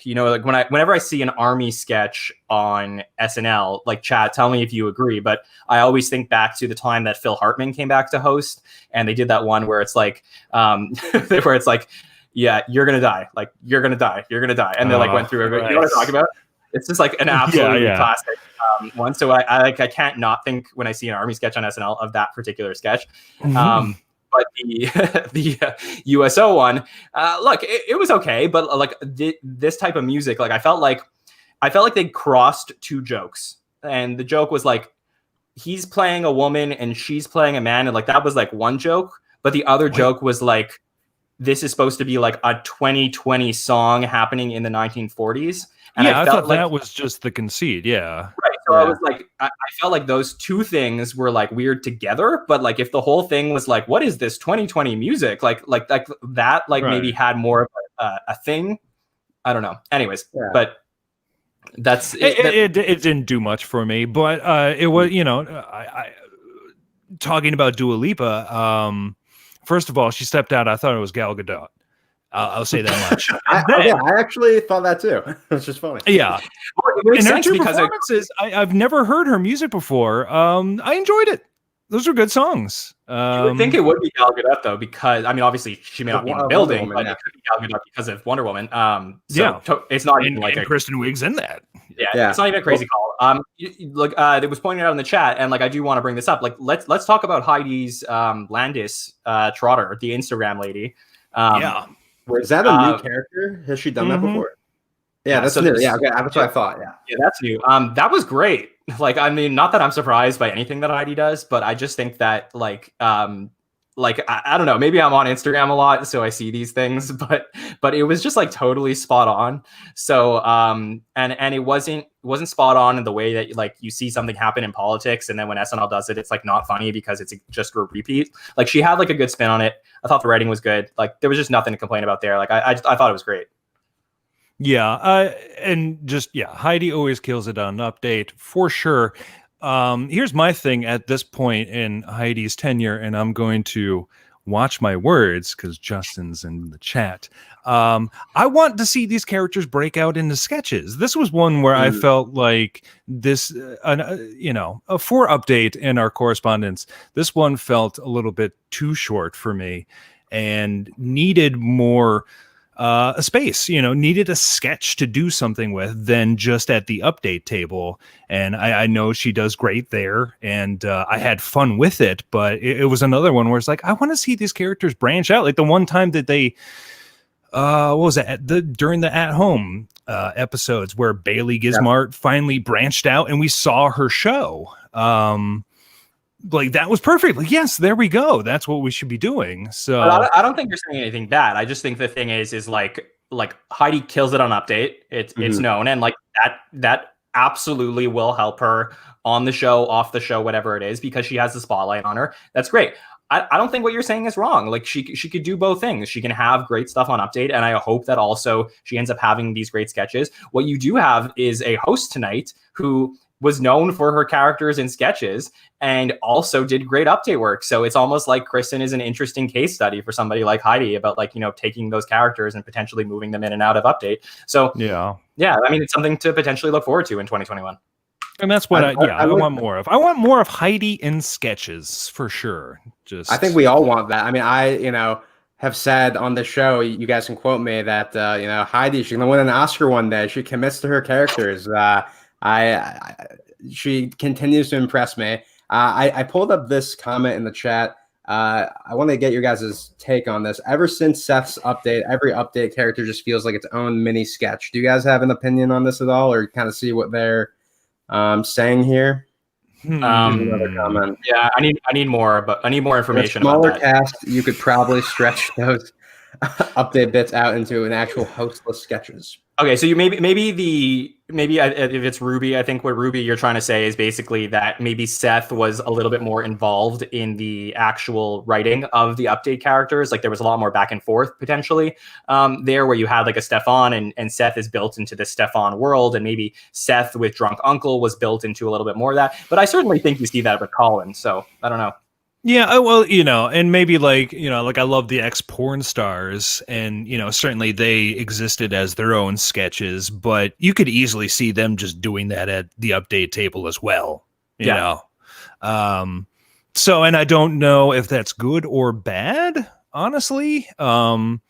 Like whenever I see an army sketch on SNL, like chat, tell me if you agree, but I always think back to the time that Phil Hartman came back to host, and they did that one where it's like, yeah, you're gonna die, like you're gonna die, and they like went through everything. You know what I'm talking about? It's just like an absolutely classic one. So I can't not think when I see an army sketch on SNL of that particular sketch. But the USO one, look, it was okay, but like this type of music, like I felt like they crossed two jokes, and the joke was like he's playing a woman and she's playing a man, and like that was like one joke, but the other joke was like this is supposed to be like a 2020 song happening in the 1940s. And I thought like that was just the conceit. Yeah. Right. So I was like, I felt like those two things were like weird together. But like, if the whole thing was like, what is this 2020 music? Like that, maybe had more of a thing. I don't know. Anyways, but that's it. It didn't do much for me, but it was, I talking about Dua Lipa. First of all, she stepped out. I thought it was Gal Gadot. I'll say that much. I actually thought that too. It's just funny. Yeah. And her two performances, I've never heard her music before. I enjoyed it. Those were good songs. You would think it would be Gal Gadot though, because I mean, obviously she may not be in the building, but it could be Gal Gadot because of Wonder Woman. It's not even like Kristen Wiig's in that. Yeah, it's not even a crazy call. Look, it was pointed out in the chat, and like I do want to bring this up. Like, let's talk about Heidi's Landis Trotter, the Instagram lady. Is that a new character? Has she done that before? Yeah, that's new. Yeah, okay, that's what I thought. Yeah, that's new. That was great. Like, I mean, not that I'm surprised by anything that Heidi does, but I just think that I don't know, maybe I'm on Instagram a lot, so I see these things, but it was just like totally spot on. So and it wasn't spot on in the way that like you see something happen in politics, and then when SNL does it, it's like not funny because it's just a repeat. Like she had like a good spin on it. I thought the writing was good. Like there was just nothing to complain about there. Like I thought it was great. Yeah, and just Heidi always kills it on an update for sure. Here's my thing at this point in Heidi's tenure, and I'm going to watch my words because Justin's in the chat. I want to see these characters break out into sketches. This was one where I felt like this, for update in our correspondence, this one felt a little bit too short for me and needed more a space, needed a sketch to do something with than just at the update table. And I know she does great there, and I had fun with it, but it was another one where it's like, I want to see these characters branch out. Like the one time that they, what was that? During the At Home episodes where Bailey Gizmart finally branched out and we saw her show. Like that was perfect. Like, yes, there we go. That's what we should be doing. So I don't think you're saying anything bad. I just think the thing is like Heidi kills it on update. It's known, and like that absolutely will help her on the show, off the show, whatever it is, because she has the spotlight on her. That's great. I don't think what you're saying is wrong. Like she could do both things. She can have great stuff on Update, and I hope that also she ends up having these great sketches. What you do have is a host tonight who was known for her characters and sketches and also did great Update work. So it's almost like Kristen is an interesting case study for somebody like Heidi about, like, you know, taking those characters and potentially moving them in and out of Update. So yeah, I mean, it's something to potentially look forward to in 2021. And that's what I want more of. I want more of Heidi in sketches for sure. I think we all want that. I mean, have said on the show, you guys can quote me, that Heidi, she's gonna win an Oscar one day. She commits to her characters. She continues to impress me. I pulled up this comment in the chat. I want to get your guys' take on this. Ever since Seth's Update, every Update character just feels like its own mini sketch. Do you guys have an opinion on this at all, or kind of see what they're saying here? Another comment. Yeah, I need more, but I need more information. In a smaller about that. cast, you could probably stretch those Update bits out into an actual hostless sketches. Okay, so you maybe if it's Ruby, I think what Ruby you're trying to say is basically that maybe Seth was a little bit more involved in the actual writing of the Update characters. Like there was a lot more back and forth potentially there, where you had like a Stefan and Seth is built into this Stefan world, and maybe Seth with Drunk Uncle was built into a little bit more of that. But I certainly think you see that with Colin. So I don't know. Yeah, well, and maybe like I love the ex-porn stars, and certainly they existed as their own sketches, but you could easily see them just doing that at the Update table as well. You know. So, and I don't know if that's good or bad, honestly. And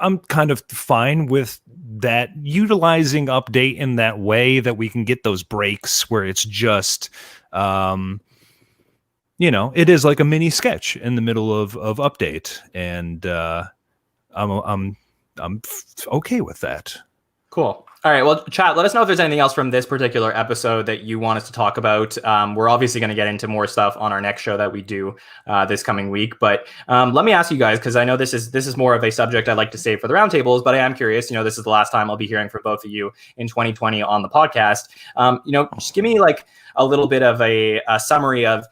I'm kind of fine with that, utilizing Update in that way, that we can get those breaks where it's just it is like a mini sketch in the middle of Update, and I'm okay with that. Cool. All right. Well, chat, let us know if there's anything else from this particular episode that you want us to talk about. We're obviously going to get into more stuff on our next show that we do this coming week. But let me ask you guys, because I know this is more of a subject I'd like to save for the roundtables, but I am curious. This is the last time I'll be hearing from both of you in 2020 on the podcast. Just give me like a little bit of a summary of,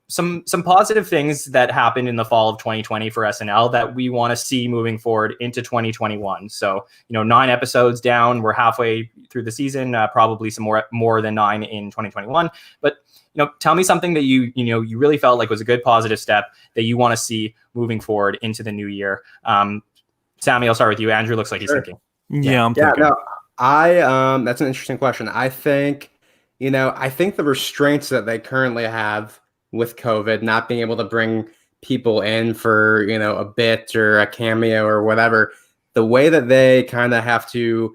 some positive things that happened in the fall of 2020 for SNL that we want to see moving forward into 2021. So, 9 episodes down, we're halfway through the season, probably some more than 9 in 2021. But, tell me something that you really felt like was a good positive step that you want to see moving forward into the new year. Sammy, I'll start with you. Andrew looks like he's thinking. Yeah, I'm thinking. No, that's an interesting question. I think the restraints that they currently have with COVID, not being able to bring people in for, a bit or a cameo or whatever, the way that they kind of have to,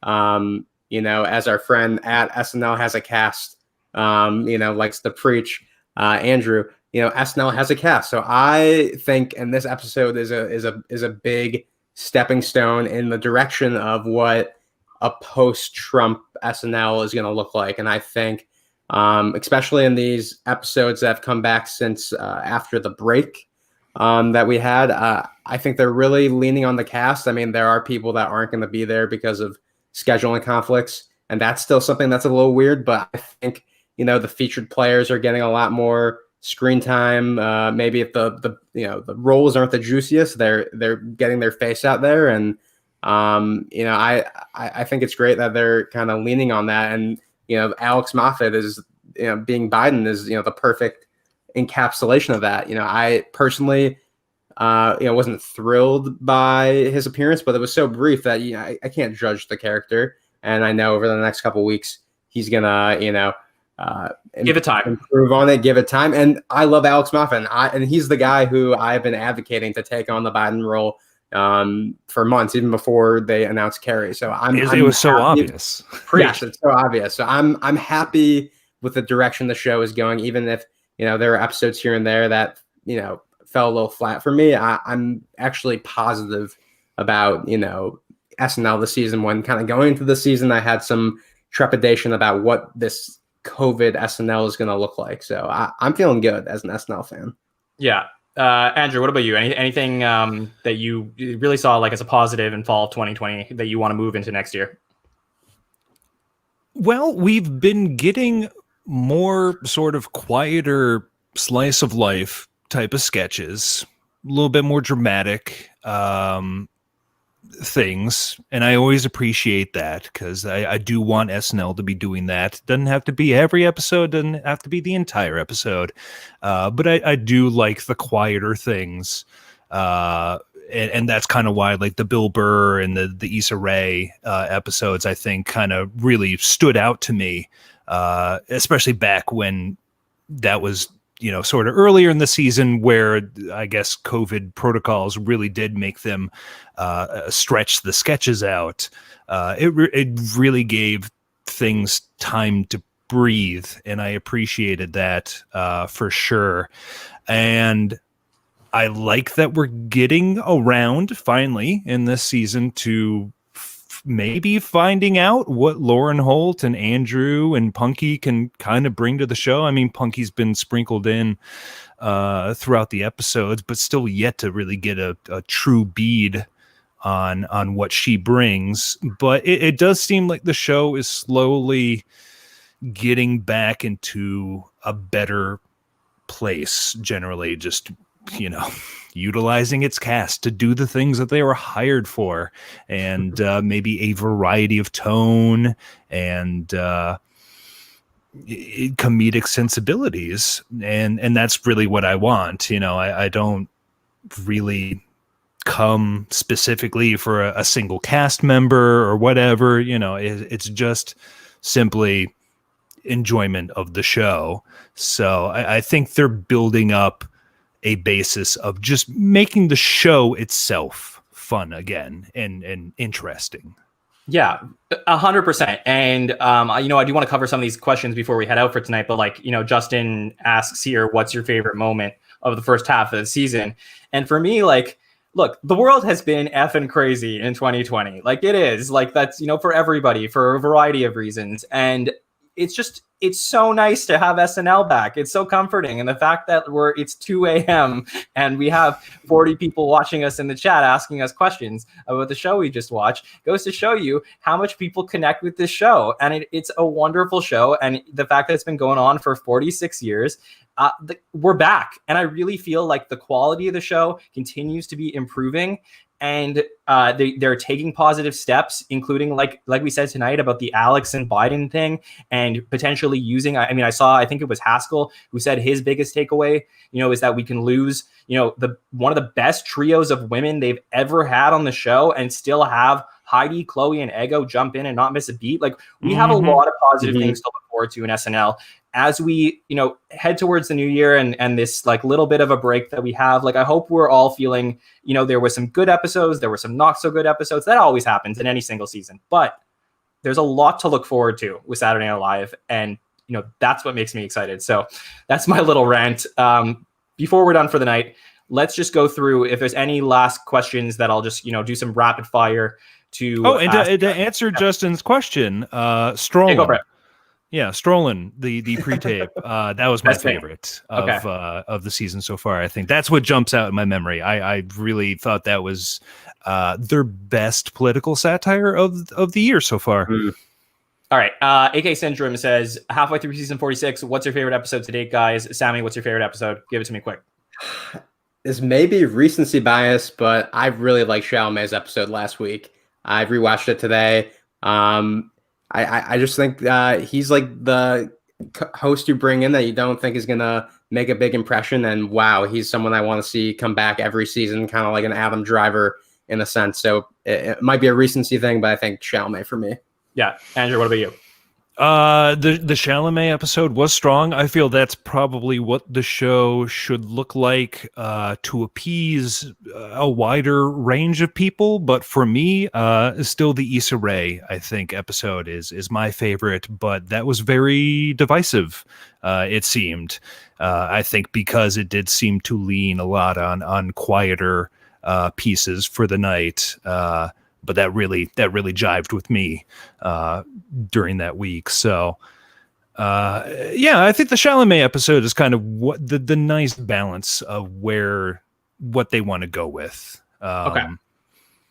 as our friend at SNL has a cast, likes to preach, Andrew, SNL has a cast. So I think, and this episode is a big stepping stone in the direction of what a post-Trump SNL is going to look like. And I think, especially in these episodes that have come back since after the break that we had, I think they're really leaning on the cast. I mean, there are people that aren't going to be there because of scheduling conflicts, and that's still something that's a little weird. But I think the featured players are getting a lot more screen time. Maybe if the roles aren't the juiciest, they're getting their face out there, and I think it's great that they're kind of leaning on that. And Alex Moffat is, being Biden is, the perfect encapsulation of that. I personally, wasn't thrilled by his appearance, but it was so brief that, I can't judge the character. And I know over the next couple of weeks, he's gonna, give it time, improve on it, give it time. And I love Alex Moffat, and he's the guy who I've been advocating to take on the Biden role for months, even before they announced Carrie. So it was so obvious. Yes, it's so obvious. So I'm happy with the direction the show is going, even if there are episodes here and there that fell a little flat for me. I'm actually positive about SNL this season. When kind of going into the season, I had some trepidation about what this COVID SNL is going to look like. So I'm feeling good as an SNL fan. Yeah. Andrew, what about you? Anything that you really saw like as a positive in fall of 2020 that you want to move into next year? Well, we've been getting more sort of quieter slice of life type of sketches, a little bit more dramatic things, and I always appreciate that because I do want SNL to be doing that. Doesn't have to be every episode, doesn't have to be the entire episode, but I do like the quieter things, and that's kind of why like the Bill Burr and the Issa Rae episodes I think kind of really stood out to me, especially back when that was sort of earlier in the season where I guess COVID protocols really did make them stretch the sketches out. It really gave things time to breathe, and I appreciated that for sure. And I like that we're getting around finally in this season to maybe finding out what Lauren Holt and Andrew and Punky can kind of bring to the show. I mean, Punky's been sprinkled in throughout the episodes, but still yet to really get a true bead on what she brings. But it does seem like the show is slowly getting back into a better place, generally just utilizing its cast to do the things that they were hired for, and maybe a variety of tone and comedic sensibilities, and that's really what I want. I don't really come specifically for a single cast member or whatever. It's just simply enjoyment of the show. So I think they're building up a basis of just making the show itself fun again and interesting. Yeah, 100%. And, I do want to cover some of these questions before we head out for tonight. But Justin asks here, what's your favorite moment of the first half of the season? And for me, look, the world has been effing crazy in 2020. It is that's, for everybody for a variety of reasons. And it's so nice to have SNL back. It's so comforting. And the fact that it's 2 a.m. and we have 40 people watching us in the chat asking us questions about the show we just watched goes to show you how much people connect with this show. And it's a wonderful show. And the fact that it's been going on for 46 years, we're back. And I really feel like the quality of the show continues to be improving. And they're taking positive steps, including like we said tonight about the Alex and Biden thing, and potentially using. I think it was Haskell who said his biggest takeaway, is that we can lose, one of the best trios of women they've ever had on the show, and still have Heidi, Chloe, and Ego jump in and not miss a beat. We have a lot of positive things to look forward to in SNL as we, head towards the new year and this little bit of a break that we have. I hope we're all feeling, there were some good episodes, there were some not so good episodes. That always happens in any single season, but there's a lot to look forward to with Saturday Night Live. And, that's what makes me excited. So that's my little rant. Before we're done for the night, let's just go through if there's any last questions that I'll just, do some rapid fire to. Oh, and to answer Justin's question, Strolling. Go for it. Yeah, Strolling, the pre-tape. That was my favorite of the season so far. I think that's what jumps out in my memory. I really thought that was their best political satire of the year so far. All right. AK Syndrome says, halfway through season 46, what's your favorite episode to date, guys? Sammy, what's your favorite episode? Give it to me quick. This may be recency bias, but I really liked Chalamet's episode last week. I rewatched it today. I just think he's like the host you bring in that you don't think is going to make a big impression. And wow, he's someone I want to see come back every season, kind of like an Adam Driver in a sense. So it might be a recency thing, but I think Chalamet for me. Yeah. Andrew, what about you? The Chalamet episode was strong. I feel that's probably what the show should look like to appease a wider range of people. But for me, still the Issa Rae, I think, episode is my favorite. But that was very divisive, it seemed. I think because it did seem to lean a lot on quieter pieces for the night. But that really jived with me during that week. So, I think the Chalamet episode is kind of what the nice balance of what they want to go with. Okay,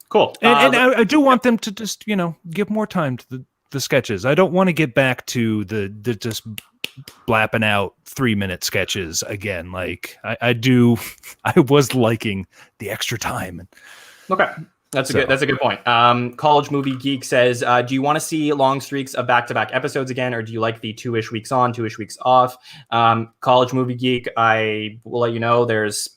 cool. And I do want them to just give more time to the sketches. I don't want to get back to the just blapping out 3-minute sketches again. Like I was liking the extra time. Okay. That's a good point. College Movie Geek says, do you want to see long streaks of back-to-back episodes again, or do you like the 2-ish weeks on, 2-ish weeks off? College Movie Geek, I will let you know there's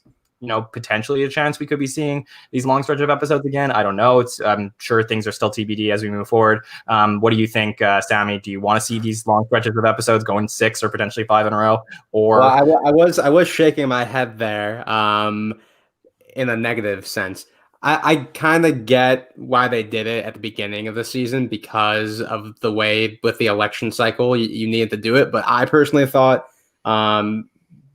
potentially a chance we could be seeing these long stretch of episodes again. I don't know. I'm sure things are still TBD as we move forward. What do you think, Sammy? Do you want to see these long stretches of episodes going 6 or potentially 5 in a row? Or well, I was shaking my head there in a negative sense. I kind of get why they did it at the beginning of the season because of the way with the election cycle you needed to do it. But I personally thought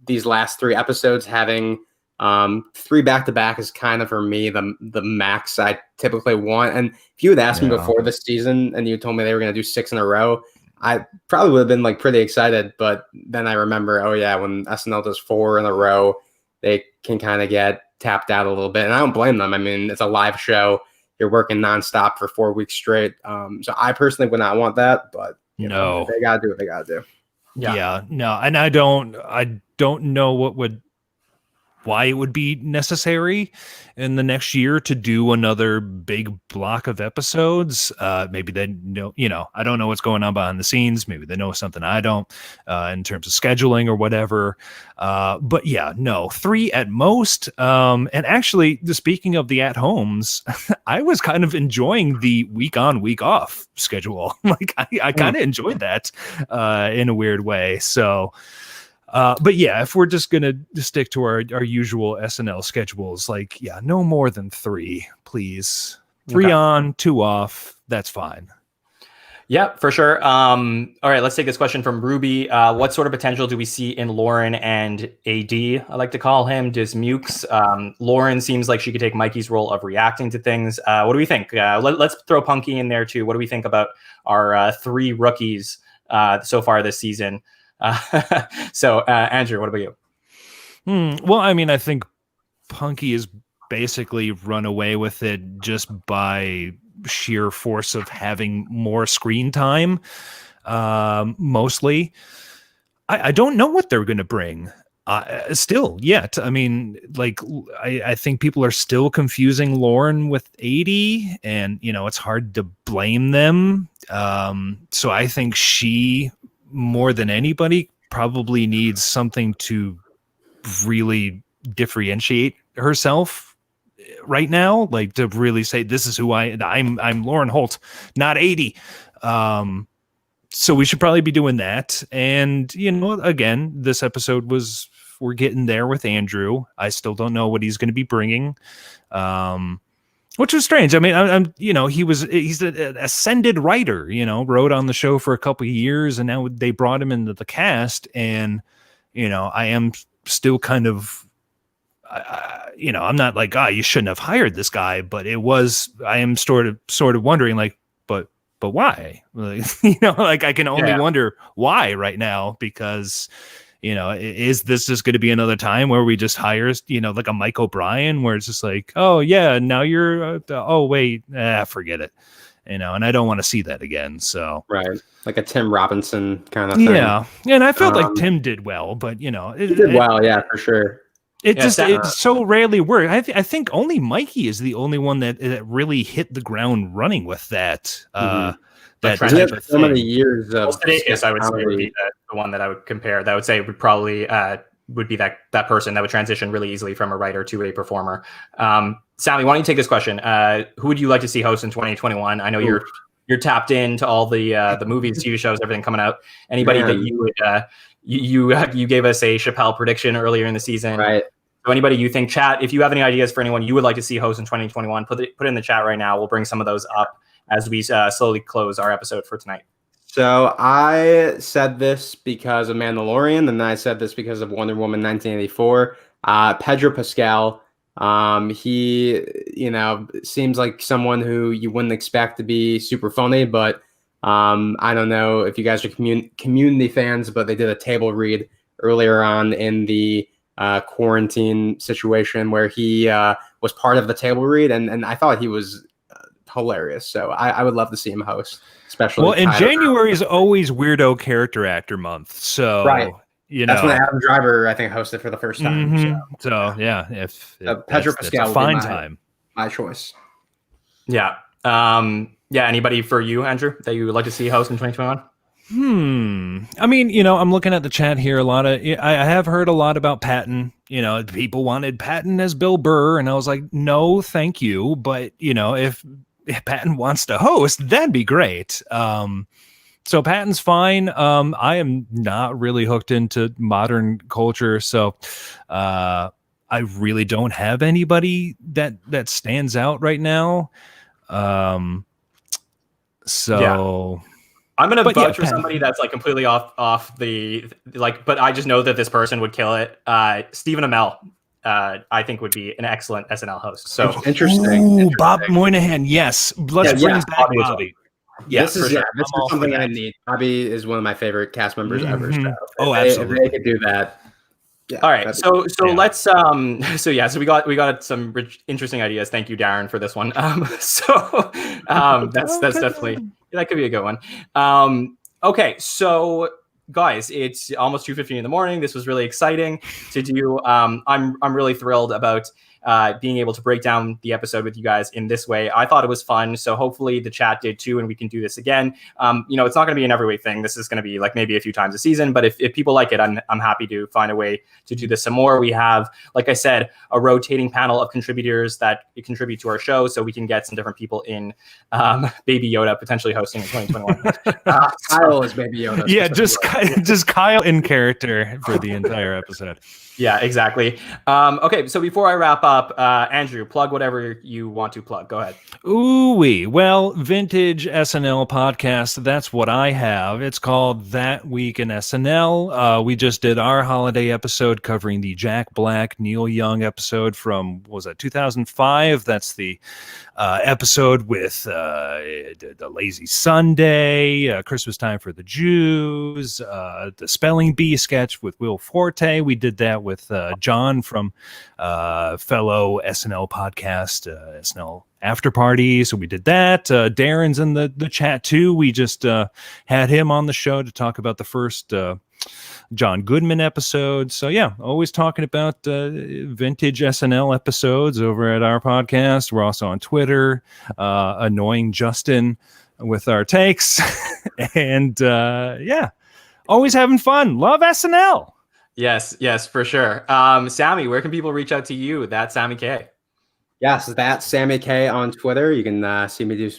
these last 3 episodes having 3 back-to-back is kind of for me the max I typically want. And if you had asked me before this season and you told me they were going to do 6 in a row, I probably would have been like pretty excited. But then I remember, oh yeah, when SNL does 4 in a row, they can kind of get tapped out a little bit, and I don't blame them. I mean, it's a live show. You're working nonstop for 4 weeks straight. So I personally would not want that, but you know, they gotta do what they gotta do. Yeah, no, and I don't know why it would be necessary in the next year to do another big block of episodes. Maybe they know, I don't know what's going on behind the scenes. Maybe they know something I don't in terms of scheduling or whatever. But yeah, no, 3 at most. And actually, speaking of the at-homes, I was kind of enjoying the week on, week off schedule. Like I kind of enjoyed that in a weird way. So but yeah, if we're just gonna stick to our usual SNL schedules, like no more than 3, please. 3 on, 2 off. That's fine. Yeah, for sure. All right, let's take this question from Ruby. What sort of potential do we see in Lauren and AD? I like to call him Dismukes. Lauren seems like she could take Mikey's role of reacting to things. What do we think? Let's throw Punky in there too. What do we think about our 3 rookies so far this season? So Andrew, what about you? Well, I mean, I think Punky has basically run away with it just by sheer force of having more screen time. Mostly, I don't know what they're going to bring still yet. I mean, like, I think people are still confusing Lauren with 80, and it's hard to blame them. So I think she, more than anybody, probably needs something to really differentiate herself right now, like to really say, this is who I'm Lauren Holt, not 80. So we should probably be doing that. And again, this episode we're getting there with Andrew. I still don't know what he's going to be bringing, which was strange. I mean, he's an ascended writer, wrote on the show for a couple of years, and now they brought him into the cast. And, I am still kind of, I'm not like, you shouldn't have hired this guy, but I am sort of wondering, like, but why? Like, like I can only wonder why right now, because, is this just going to be another time where we just hire, like a Mike O'Brien, where it's just like, oh yeah, now you're, oh wait, forget it, and I don't want to see that again. So right, like a Tim Robinson kind of thing. Yeah, and I felt like Tim did well, but he did well, yeah, for sure. It so rarely works. I think only Mikey is the only one that really hit the ground running with that. That type of so many years of Sudeikis, I would say, would be the one that I would compare. That I would say would probably would be that person that would transition really easily from a writer to a performer. Sammy, why don't you take this question? Who would you like to see host in 2021? I know you're tapped into all the movies, TV shows, everything coming out. Anybody that you would you gave us a Chappelle prediction earlier in the season, right? So anybody you think, chat, if you have any ideas for anyone you would like to see host in 2021, put it in the chat right now. We'll bring some of those up as we slowly close our episode for tonight. So I said this because of Mandalorian, and then I said this because of Wonder Woman 1984. Pedro Pascal, he, seems like someone who you wouldn't expect to be super funny, but I don't know if you guys are community fans, but they did a table read earlier on in the quarantine situation where he was part of the table read, and I thought he was hilarious. So I would love to see him host, especially. Well, and January is always weirdo character actor month. So, right. That's when Adam Driver, I think, hosted for the first time. Mm-hmm. So yeah, Pedro Pascal a fine time. My choice. Yeah. Anybody for you, Andrew, that you would like to see host in 2021? I mean, I'm looking at the chat here. I have heard a lot about Patton. People wanted Patton as Bill Burr, and I was like, no, thank you. But if Patton wants to host, that'd be great. So Patton's fine. I am not really hooked into modern culture, so I really don't have anybody that stands out right now. I'm gonna vote for somebody that's like completely off the but I just know that this person would kill it. Stephen Amell, I think would be an excellent SNL host. So interesting. Bob Moynihan, yes. Let's bring back Bobby. Yeah, this is something I need. Bobby is one of my favorite cast members ever. So absolutely. If they could do that. Yeah, all right, so let's so we got some interesting ideas. Thank you, Darren, for this one. That's definitely that could be a good one. Okay, so guys, it's almost 2:15 in the morning. This was really exciting to do. I'm really thrilled about being able to break down the episode with you guys in this way. I thought it was fun, so hopefully the chat did too, and we can do this again. It's not going to be an every week thing. This is going to be like maybe a few times a season, but if people like it, I'm happy to find a way to do this some more. We have, like I said, a rotating panel of contributors that contribute to our show, so we can get some different people in. Baby Yoda potentially hosting in 2021. Kyle is Baby Yoda. Yeah, just Kyle in character for the entire episode. Yeah, exactly. Okay, so before I wrap up, Andrew, plug whatever you want to plug. Go ahead. Ooh-wee. Well, vintage SNL podcast, that's what I have. It's called That Week in SNL. We just did our holiday episode covering the Jack Black, Neil Young episode from, 2005? That's the episode with the Lazy Sunday, Christmas Time for the Jews, the Spelling Bee sketch with Will Forte. We did that with John from fellow SNL podcast, SNL After Party. So we did that. Darren's in the chat too. We just had him on the show to talk about the first John Goodman episode. So yeah, always talking about vintage SNL episodes over at our podcast. We're also on Twitter, annoying Justin with our takes. And always having fun. Love SNL. Yes, for sure. Sammy, where can people reach out to you? That's Sammy Kay. Yes, that's Sammy Kay on Twitter. You can see me do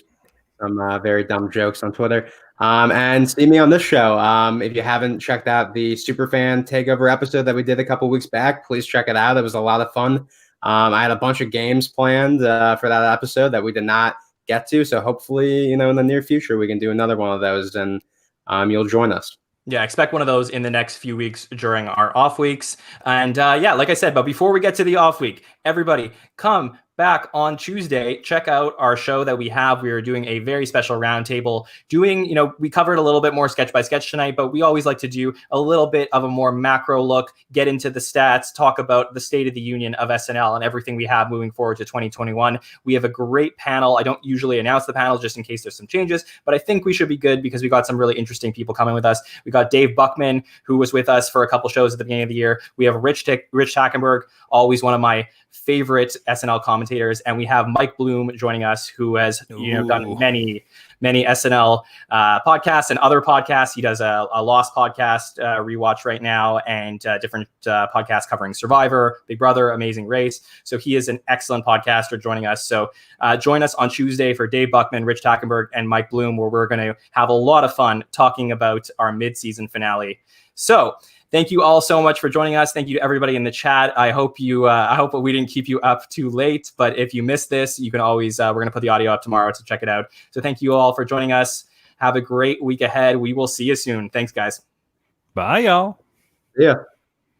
some very dumb jokes on Twitter. And see me on this show. If you haven't checked out the Superfan Takeover episode that we did a couple weeks back, please check it out. It was a lot of fun. I had a bunch of games planned for that episode that we did not get to. So hopefully, in the near future, we can do another one of those and you'll join us. Yeah, expect one of those in the next few weeks during our off weeks. And like I said, but before we get to the off week, everybody come back on Tuesday. Check out our show that we have. We are doing a very special roundtable. We covered a little bit more sketch by sketch tonight, but we always like to do a little bit of a more macro look, get into the stats, talk about the state of the union of SNL and everything we have moving forward to 2021. We have a great panel. I don't usually announce the panel just in case there's some changes, but I think we should be good because we got some really interesting people coming with us. We got Dave Buckman, who was with us for a couple shows at the beginning of the year. We have Rich Tackenberg, always one of my favorite SNL commentators, and we have Mike Bloom joining us, who has done many SNL podcasts and other podcasts. He does a Lost podcast rewatch right now, and different podcasts covering Survivor, Big Brother, Amazing Race. So he is an excellent podcaster joining us. So join us on Tuesday for Dave Buckman, Rich Tackenberg, and Mike Bloom, where we're going to have a lot of fun talking about our mid-season finale. So thank you all so much for joining us. Thank you to everybody in the chat. I hope we didn't keep you up too late, but if you missed this, you can always, we're going to put the audio up tomorrow to check it out. So thank you all for joining us. Have a great week ahead. We will see you soon. Thanks, guys. Bye, y'all. Yeah.